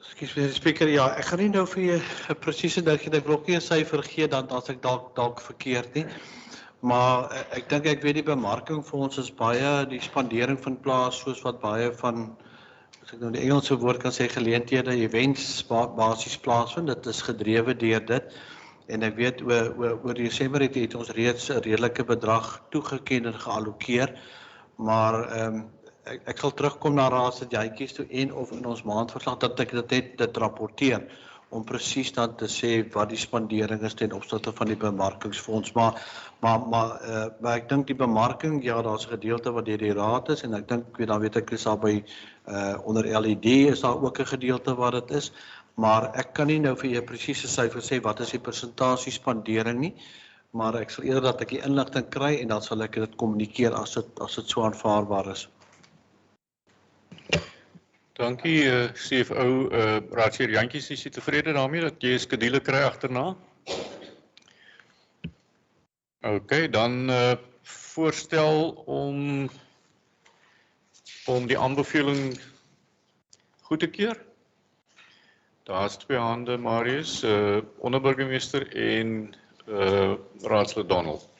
Ekskuus meneer Speaker, ja, ek gaan nie nou vir jy 'n presiese ding gee, ek wil ook nie 'n syfer gee dan as ek dalk verkeerd nie. Maar ek dink ek weet die bemarkingfonds is baie, die spandering van plaas soos wat baie van, as ek nou die Engelse woord kan sê, geleenthede, events basies plaasvind. Dit is gedrewe deur dit. En ek weet oor Desember het ons reeds 'n redelike bedrag toegeken en geallokeer. Maar ek sal terugkom na raadslid Jantjies toe en of in ons maandverslag dat ek dit rapporteer om presies dan te sê wat die spandering is ten opsigte van die bemarkingsfonds. Maar ek dink die bemarking, ja, daar's 'n gedeelte wat deur die raad is en ek dink dan weet ek is daar by onder LED is daar ook 'n gedeelte wat dit is, maar ek kan nie nou vir jou presiese syfer sê wat is die persentasie spandering nie, maar ek sal eerder dat ek die inligting kry en dan sal ek dit kommunikeer as dit so aanvaarbaar is. Dankie CFO Raadsheer Jantjies, is jy tevrede daarmee dat jy 'n skedule kry agterna? OK, dan voorstel om die aanbeveling goed te keur. Daar's twee hande, Marius, onderburgemeester en Raadslid Donald.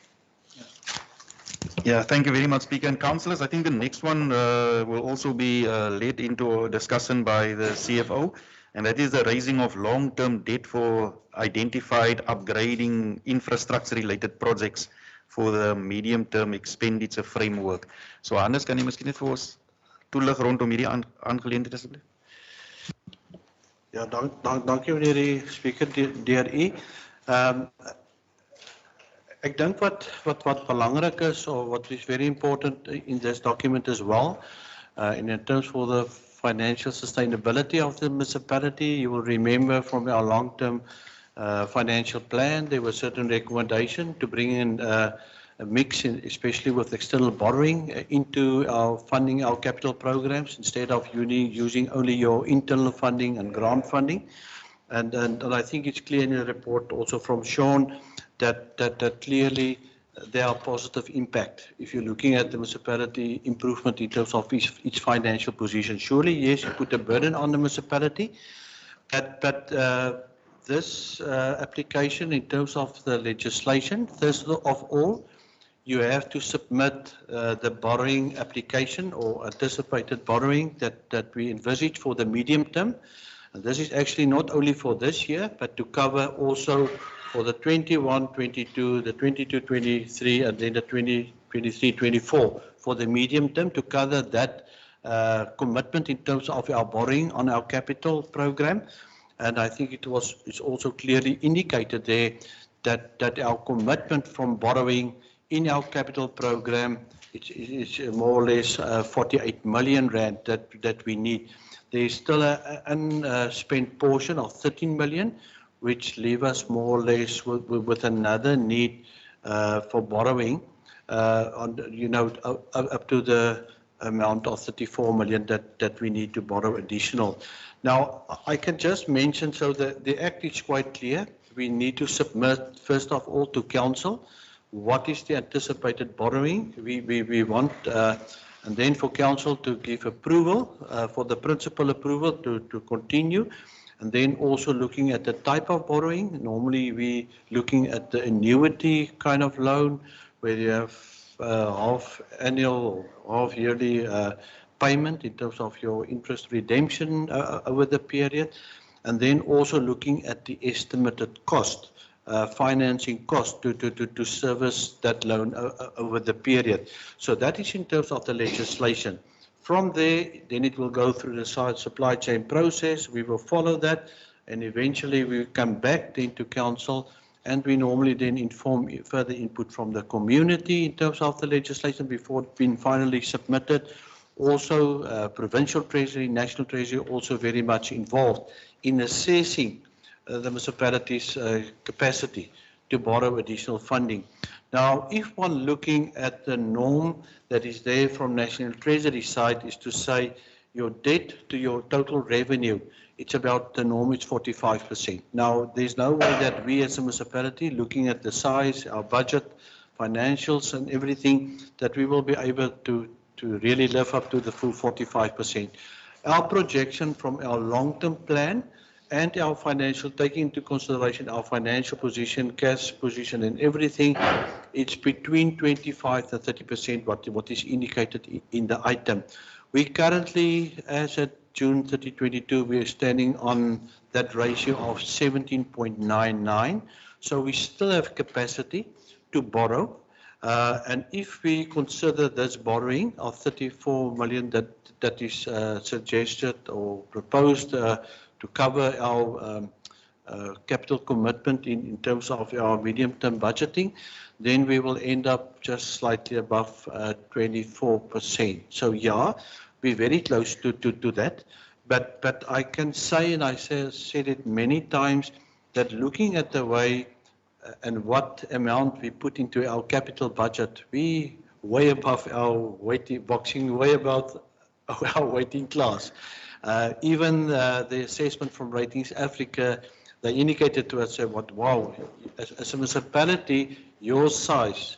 Yeah, thank you very much, Speaker and Councillors. I think the next one will also be led into a discussion by the CFO, and that is the raising of long-term debt for identified upgrading infrastructure-related projects for the medium-term expenditure framework. So, Hannes, kan jy miskien net vir ons toelig rondom hierdie aangeleentheid asseblief? Ja, dankie meneer die Speaker deur u. Ek dink wat belangrik is, or what is very important in this document as well, in terms for the financial sustainability of the municipality, you will remember from our long-term financial plan, there was certain recommendation to bring in a mix, especially with external borrowing, into our funding, our capital programs, instead of using only your internal funding and grant funding. And I think it's clear in the report also from Sean that clearly there are positive impact. If you're looking at the municipality improvement in terms of its financial position, surely yes, you put a burden on the municipality, but this application in terms of the legislation, first of all, you have to submit the borrowing application or anticipated borrowing that we envisage for the medium term. And this is actually not only for this year, but to cover also for the 21-22, the 22-23, and then the 2023-24 for the medium term to cover that commitment in terms of our borrowing on our capital program. And I think it's also clearly indicated there that our commitment from borrowing in our capital program it's more or less 48 million rand that we need. There's still an unspent portion of 13 million, which leave us more or less with another need for borrowing up to the amount of 34 million that we need to borrow additional. Now, I can just mention, so the Act is quite clear. We need to submit, first of all, to Council, what is the anticipated borrowing. We want, and then for Council to give approval, for the principal approval to continue, and then also looking at the type of borrowing. Normally, we looking at the annuity kind of loan, where you have half annual or half yearly payment in terms of your interest redemption over the period, and then also looking at the estimated cost, financing cost to service that loan over the period. So that is in terms of the legislation. From there, then it will go through the supply chain process. We will follow that, and eventually we come back then to Council, and we normally then inform further input from the community in terms of the legislation before it's been finally submitted. Also, Provincial Treasury, National Treasury also very much involved in assessing the municipality's capacity to borrow additional funding. Now, if one looking at the norm that is there from National Treasury side is to say your debt to your total revenue, it's about the norm is 45%. Now, there's no way that we as a municipality, looking at the size, our budget, financials and everything, that we will be able to really live up to the full 45%. Our projection from our long-term plan and our financial, taking into consideration our financial position, cash position and everything, it's between 25 and 30% what is indicated in the item. We currently, as at June 2022, we are standing on that ratio of 17.99. So we still have capacity to borrow. And if we consider this borrowing of 34 million that is suggested or proposed to cover our capital commitment in terms of our medium-term budgeting, then we will end up just slightly above 24%. So yeah, we're very close to that. But I can say, and I said it many times, that looking at the way and what amount we put into our capital budget, we way above our boxing, way above our waiting class. Even the assessment from Ratings Africa, they indicated to us, wow, as a municipality, your size,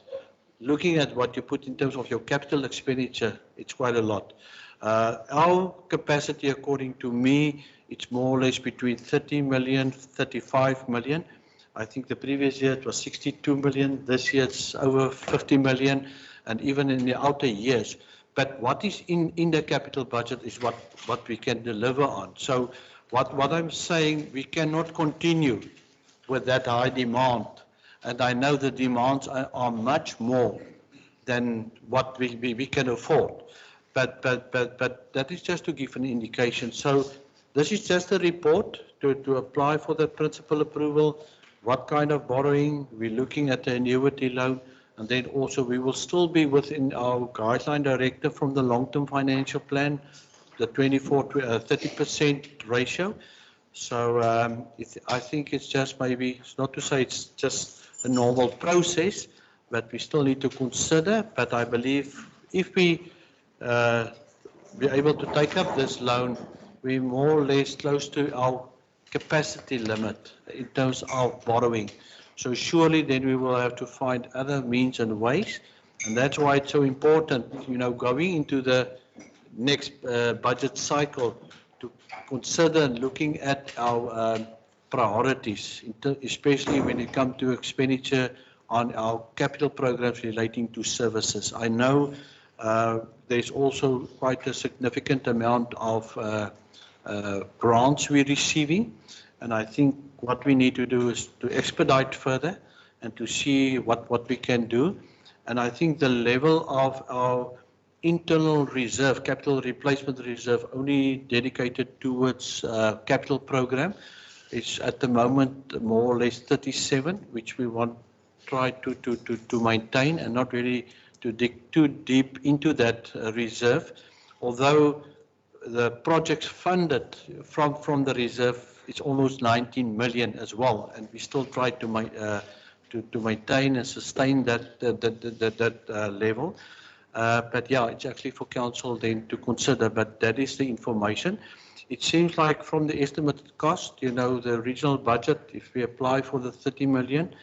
looking at what you put in terms of your capital expenditure, it's quite a lot. Our capacity, according to me, it's more or less between 30 million, 35 million. I think the previous year it was 62 million. This year it's over 50 million, and even in the outer years. But what is in the capital budget is what we can deliver on. So what I'm saying, we cannot continue with that high demand. And I know the demands are much more than what we can afford. But that is just to give an indication. So this is just a report to apply for the principal approval. What kind of borrowing, we're looking at the annuity loan, and then also we will still be within our guideline directive from the long-term financial plan, the 24-30% ratio. So I think it's just maybe, it's not to say it's just a normal process, but we still need to consider. But I believe if we be able to take up this loan, we're more or less close to our capacity limit in terms of borrowing. So surely then we will have to find other means and ways. And that's why it's so important, going into the next budget cycle to consider looking at our priorities, especially when it comes to expenditure on our capital programs relating to services. I know there's also quite a significant amount of grants we're receiving, and I think what we need to do is to expedite further and to see what we can do. And I think the level of our internal reserve, capital replacement reserve, only dedicated towards capital program, is at the moment more or less 37, which we want try to maintain and not really to dig too deep into that reserve. Although the projects funded from the reserve is almost 19 million as well, and we still try to maintain and sustain that level. But yeah, it's actually for council then to consider, but that is the information. It seems like from the estimated cost, the regional budget, if we apply for the 30 million,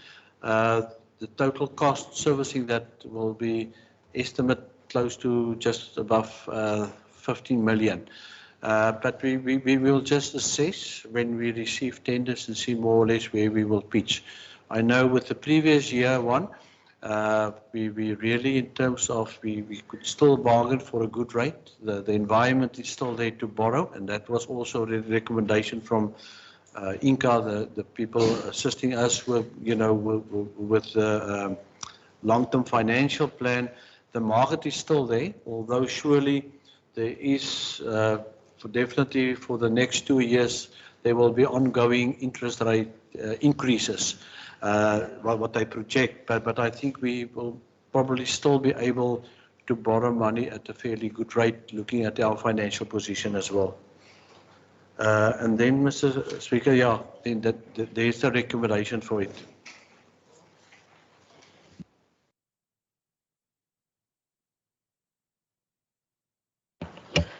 the total cost servicing that will be estimate close to just above 15 million. But we will just assess when we receive tenders and see more or less where we will pitch. I know with the previous year one, we really, in terms of, we could still bargain for a good rate. The environment is still there to borrow, and that was also the recommendation from Inca, the people assisting us with, with the long-term financial plan. The market is still there, although surely there is, definitely for the next 2 years, there will be ongoing interest rate increases. What they project, but I think we will probably still be able to borrow money at a fairly good rate, looking at our financial position as well. And then, Mr. Speaker, yeah, then there's the recommendation for it.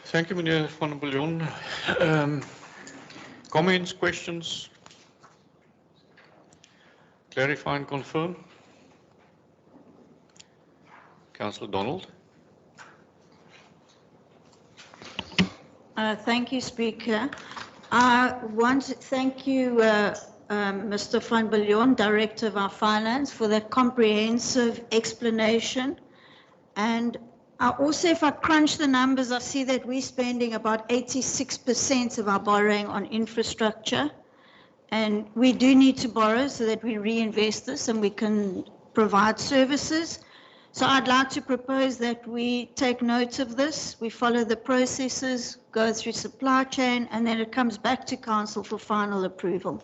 Thank you, Meneer Van Biljon. Comments, questions? Clarify and confirm. Councillor Donald. Thank you, Speaker. I want to thank you, Mr. Van Biljon, Director of our Finance, for that comprehensive explanation. And also, if I crunch the numbers, I see that we're spending about 86% of our borrowing on infrastructure. And we do need to borrow so that we reinvest this and we can provide services. So I'd like to propose that we take note of this, we follow the processes, go through supply chain, and then it comes back to council for final approval.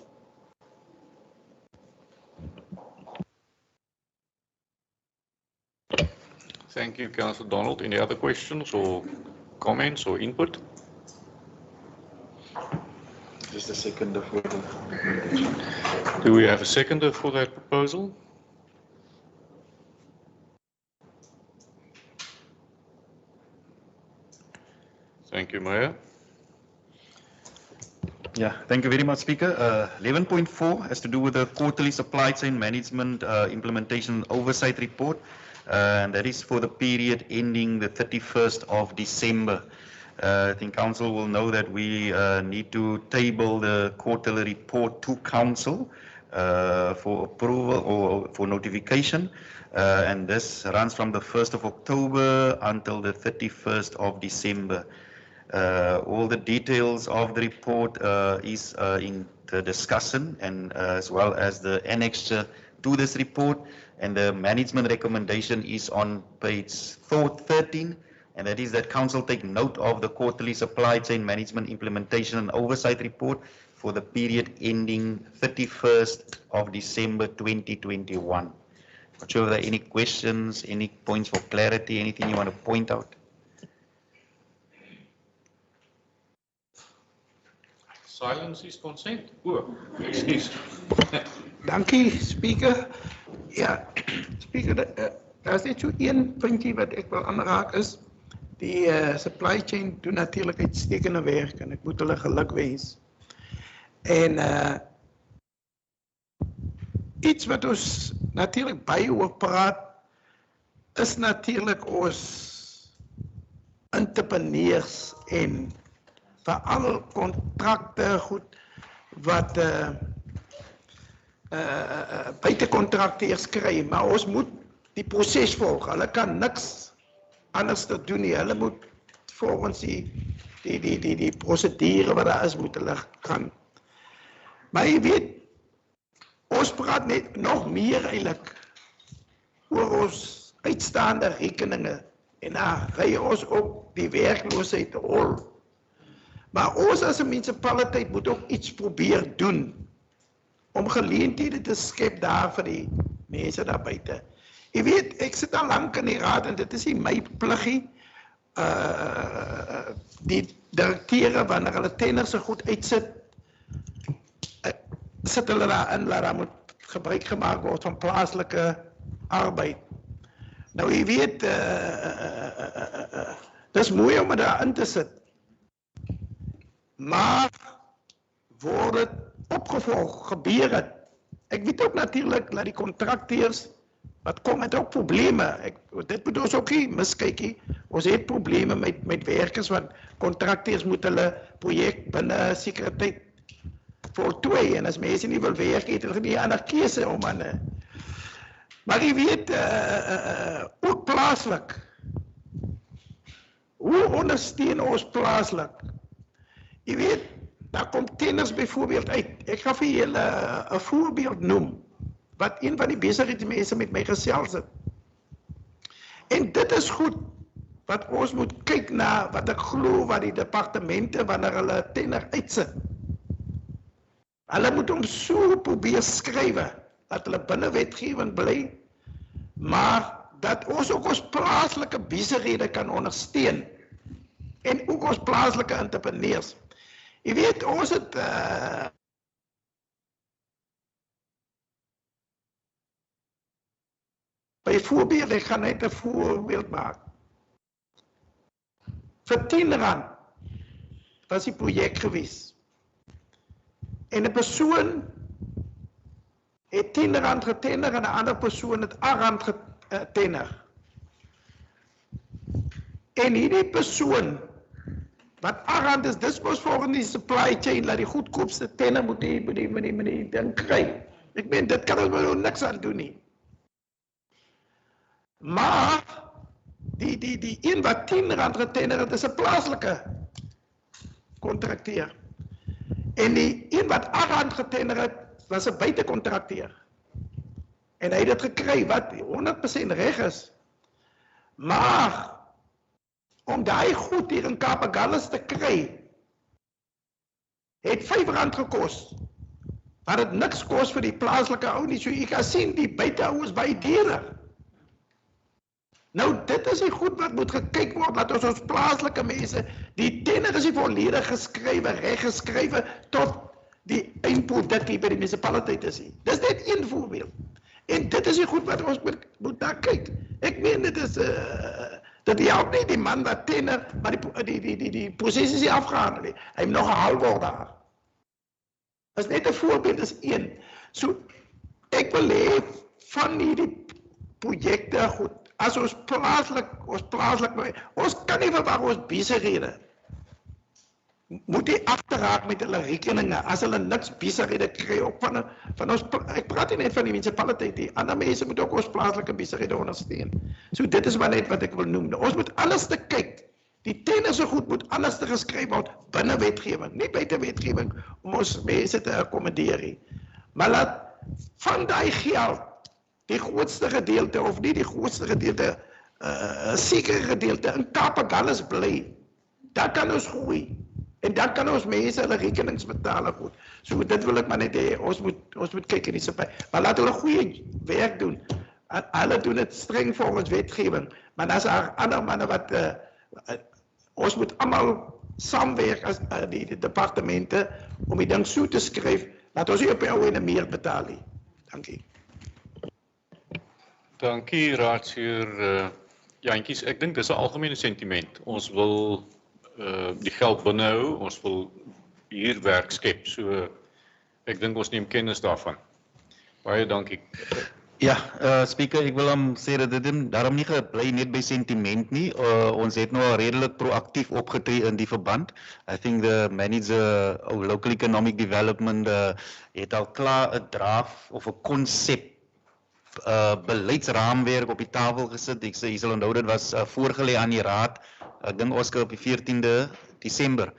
Thank you, Councillor Donald. Any other questions or comments or input? Just a seconder for the... Do we have a seconder for that proposal? Thank you, Mayor. Yeah, thank you very much, Speaker. 11.4 has to do with the quarterly supply chain management implementation oversight report, and that is for the period ending the 31st of December. I think Council will know that we need to table the quarterly report to Council for approval or for notification, and this runs from the 1st of October until the 31st of December. All the details of the report is in the discussion and as well as the annexure to this report, and the management recommendation is on page 13, and that is that Council take note of the quarterly supply chain management implementation and oversight report for the period ending 31st of December 2021. Not sure if there are any questions, any points for clarity, anything you want to point out? Silence is consent. Oh, excuse. Dankie, Speaker. Ja, Speaker, daar is net so een puntjie wat ek wil aanraak is, die supply chain doen natuurlijk uitstekende werk en ek moet hulle geluk wens. En iets wat ons natuurlijk baie oor praat, is natuurlijk ons entrepreneurs en veral kontrakte goed wat buitekontrakteurs kry, maar ons moet die proses volg. Hulle kan niks anders te doen nie. Hulle moet volgens die procedure wat daar is, moet hulle gaan. Maar jy weet, ons praat net nog meer eintlik oor ons uitstaande rekeninge en dan ry ons ook die werkloosheid hol. Maar ons as 'n munisipaliteit moet ook iets probeer doen om geleenthede te skep daar vir die mense daar buite. Jy weet, ek sit al lank in die raad en dit is nie my pliggie. Die direkteure, wanneer hulle tenders so goed uitsit, sit hulle daarin, laat daar moet gebruik gemaak word van plaaslike arbeid. Nou, jy weet, dis mooi om daar in te sit. Maar word het opgevolg, gebeur het. Ek weet ook natuurlijk dat die contracteurs, wat kom met ook probleme. Dit moet ons ook nie miskyk nie. Ons het probleme met werkers, want contracteurs moet hulle projek binne sekere tyd voltooi. En as mense nie wil werk, het hulle nie ander keuse om aan. Maar jy weet, ook plaaslik. Hoe ondersteun ons plaaslik? Jy weet, daar kom tenders byvoorbeeld uit. Ek gaan vir julle 'n voorbeeld noem, wat een van die besigheidsmense met my gesels het. En dit is goed, wat ons moet kyk na, wat ek glo, wat die departemente, wanneer hulle tender uitsit. Hulle moet hom so probeer skrywe, dat hulle binne wetgewing bly, maar dat ons ook ons plaaslike besighede kan ondersteun, en ook ons plaaslike entrepreneurs. Jy weet, ons het byvoorbeeld, ek gaan net 'n voorbeeld maak. Vir R10 was die projek gewees. En 'n persoon het R10 getender en 'n ander persoon het R8 getender. En hierdie persoon wat R8 is, dis mos volgens die supply chain, dat die goedkoopste tender moet die ding kry. Ek meen, dit kan ons maar niks aan doen nie. Maar die een wat R10 getender het, is 'n plaaslike kontrakteur. En die een wat R8 getender het, was 'n buitekontrakteur. En hy het dit gekry wat 100% reg is. Maar om daai goed hier in Agulhas te kry, het R5 gekos. Maar dit niks kos vir die plaaslike ou nie. So jy kan sien, die buiteou is baie duurder. Nou, dit is die goed wat moet gekyk word, dat ons plaaslike mense, die tender is nie volledig geskrywe, reg geskrywe, tot die eindproduct hier by die municipaliteit is nie. Dis net een voorbeeld. En dit is die goed wat ons moet daar kyk. Ek meen, dit is, dat help nie die man wat tender, maar die proces is nie afgehandel nie. Hy moet nog gehaal word daar. Dat is net een voorbeeld, dat is een. So, ek wil hê van hierdie projekte goed, as ons plaaslik, ons kan nie verwag ons besighede, moet die agterraak met hulle rekeninge, as hulle niks besighede kry, ook van ons, ek praat nie net van die municipaliteit, die ander mense moet ook ons plaaslike besighede ondersteun. So dit is maar net wat ek wil noem. Ons moet alles te kyk, die tenders so goed moet anders te geskryf word, binne wetgewing, nie buite wetgewing, om ons mense te akkommodeer nie. Maar laat van die geld, die grootste gedeelte, of nie die grootste gedeelte, sekere gedeelte, in Agulhas bly, daar kan ons groei. En dan kan ons mense hulle rekenings betalen goed. So dit wil ek maar net hê, ons moet kyk in die supply. Maar laat hulle goeie werk doen. Hulle doen het streng volgens wetgewing. Maar as daar ander manne wat, ons moet allemaal saamwerk as die departemente, om die ding so te skryf, laat ons nie op die ou ene meer betaal nie. Dankie. Dankie, raadsheer Jantjies. Ek dink dis 'n algemene sentiment. Ons wil die geld binnehou, ons wil hier werk skep. So Ek dink ons neem kennis daarvan. Baie dankie. Ja, speaker, ek wil sê dat dit daarom nie gebly net by sentiment nie. Ons het nou al redelik proaktief opgetree in die verband. I think the manager of local economic development het al klaar 'n draft of 'n konsep beleidsraamwerk op die tafel gesit. Ek sê, jy sal onthou, dit was voorgelê aan die raad, ek dink Oscar op die 14de Desember.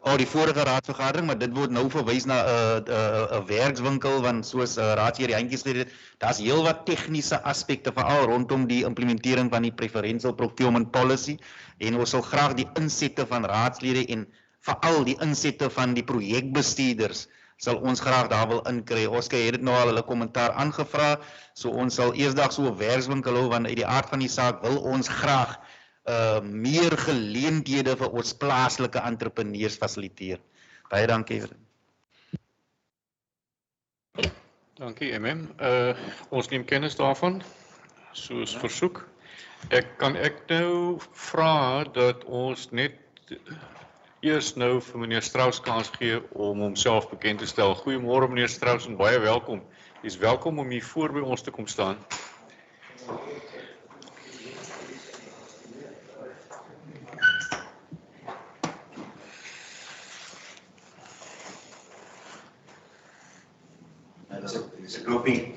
Die vorige raadsvergadering, maar dit word nou verwys na 'n werkswinkel, want soos raadsheer Jantjies gesê het, daar's heelwat tegniese aspekte veral rondom die implementering van die preferential procurement policy, en ons sal graag die insette van raadslede en veral die insette van die projekbestuurders sal ons graag daar wil inkry. Oscar het dit nou al hulle kommentaar aangevra, so ons sal eersdag so 'n werkswinkel hou, want uit die aard van die saak wil ons graag meer geleenthede vir ons plaaslike entrepreneurs fasiliteer. Baie dankie. Dankie MM. Ons neem kennis daarvan, soos versoek. Kan ek nou vra dat ons net eers nou vir meneer Strauss kans gee om homself bekend te stel. Goeiemôre meneer Strauss en baie welkom. U is welkom om hier voor by ons te kom staan. Dis 'n knoppie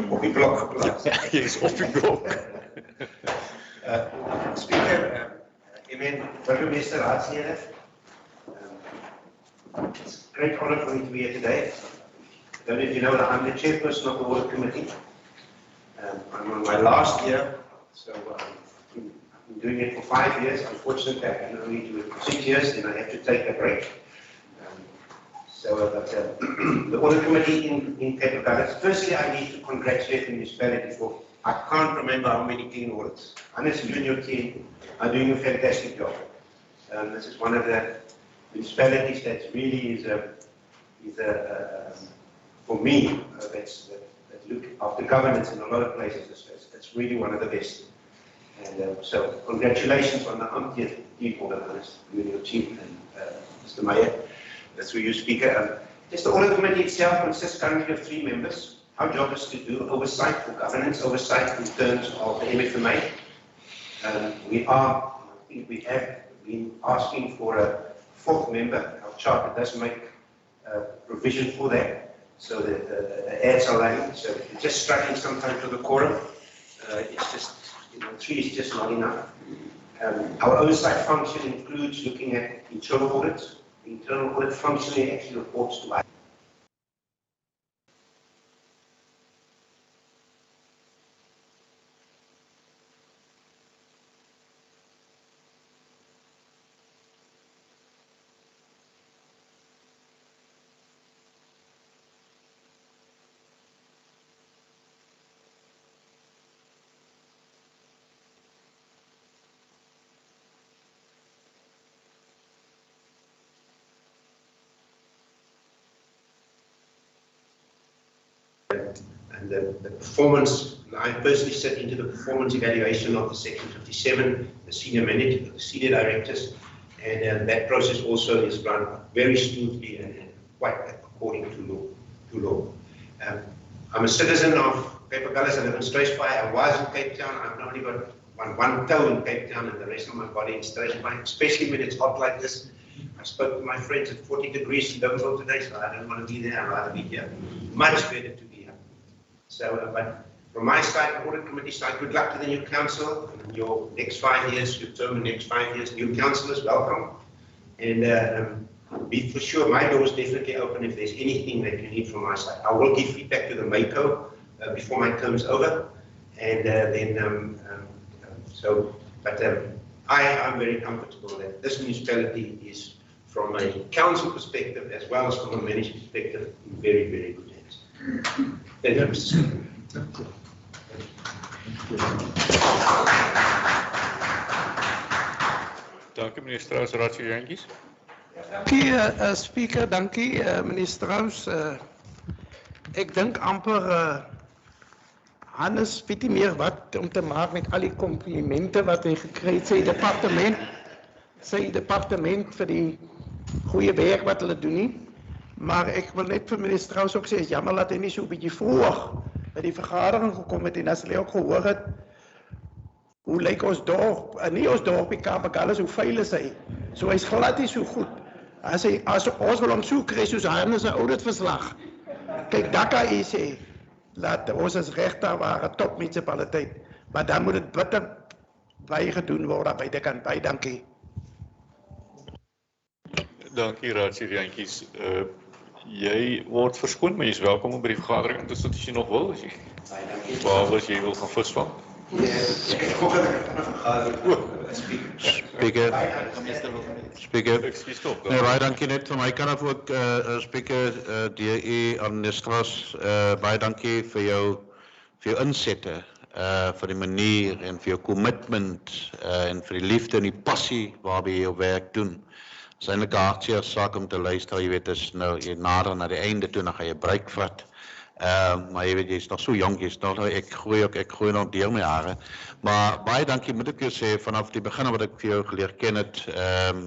op die blok geplaas. Ja, jy is op die blok. Speaker, burgemeester, raadslede. It's a great honor for me to be here today. I don't know if you know that I'm the chairperson of the audit committee. I'm on my last year, so I've been doing it for 5 years. Unfortunately, I can only do it for 6 years, then I have to take a break. The audit committee in Cape Agulhas. Firstly, I need to congratulate the municipality for, I can't remember how many clean audits. Hannes, you and your team are doing a fantastic job. This is one of the municipalities that really for me, that look after governance in a lot of places. It's really one of the best. And so congratulations on the umpteenth team audit, Hannes, you and your team, and Mr. Meyer. That's where you speaker. Just the audit committee itself consists currently of 3 members. Our job is to do oversight for governance, oversight in terms of the MFMA. We have been asking for a 4th member. Our charter does make provision for that, so that the ads are running. So if you're just struggling sometimes with the quorum, it's just, 3 is just not enough. Our oversight function includes looking at internal audits. The internal audit functionally actually reports to us. And the performance, I personally sit into the performance evaluation of the Section 57, the senior manager, the senior directors, and that process also is run very smoothly and quite according to law. I'm a citizen of Cape Agulhas. I live in Struisbaai. I was in Cape Town. I've only got one toe in Cape Town and the rest of my body in Struisbaai, especially when it's hot like this. I spoke to my friends at 40 degrees in Liverpool today, so I don't want to be there. I'd rather be here. Much better to be here. So, but from my side, the audit committee side, good luck to the new council. In your next 5 years, your term in the next 5 years, new councillors, welcome. And be for sure, my door is definitely open if there's anything that you need from my side. I will give feedback to the MACO before my term is over. And I am very comfortable that this municipality is, from a council perspective as well as from a management perspective, in very, very good hands. Thank you, Mr. Speaker. Dankie meneer Strauss, raadslid Jantjies. Dankie, speaker, dankie, meneer Strauss. Ek dink amper Hannes weet nie meer wat om te maak met al die komplimente wat hy gekry het, sy departement vir die goeie werk wat hulle doen nie. Maar ek wil net vir meneer Strauss ook sê, is jammer dat hy nie so 'n bietjie vroeg by die vergadering gekom het en as hy ook gehoor het, hoe lyk ons dorp, en nie ons dorp, die Kaapagalles, hoe vuil is hy? So hy's glad nie so goed. As ons wil hom so kry, soos hy in sy auditverslag. Kyk, Dakka sê, dat ons is regte top municipaliteit, maar dan moet dit bitter baie gedoen word aan beide kant. Baie dankie. Dankie raadslid Jantjies. Jy word verskoon, maar jy is welkom om by die vergadering te sit as jy nog wil. As jy, behalwe as jy wil gaan visvang. Speaker. Ekskuus tog. Nee, baie dankie net van my kant af ook, Speaker, DE aan die Stras, baie dankie vir jou insette, vir die manier en vir jou commitment, en vir die liefde en die passie waarby jy jou werk doen. Het is eintlik 'n hartseer saak om te luister, jy weet, is nou jy nader na die einde toe, dan gaan jy breek vat. Maar jy weet, jy is nog so jong, jy is nog, ek groei nog deur my hare. Maar baie dankie, moet ek jou sê, vanaf die begin wat ek vir jou geleer ken het,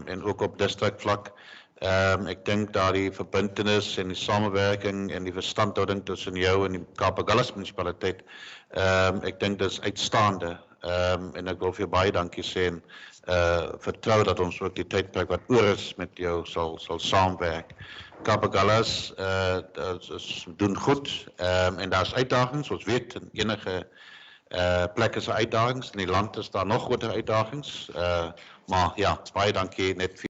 en ook op distriktvlak, ek dink daar die verbintenis en die samewerking en die verstandhouding tussen jou en die Kaapagalles munisipaliteit, ek dink dit is uitstaande, en ek wil vir jou baie dankie sê en vertrou dat ons ook die tydperk wat oor is met jou sal saamwerk. Kaapagalles doen goed, en daar is uitdagings, ons weet in enige plek is uitdagings, in die land is daar nog groter uitdagings, maar ja, baie dankie net vir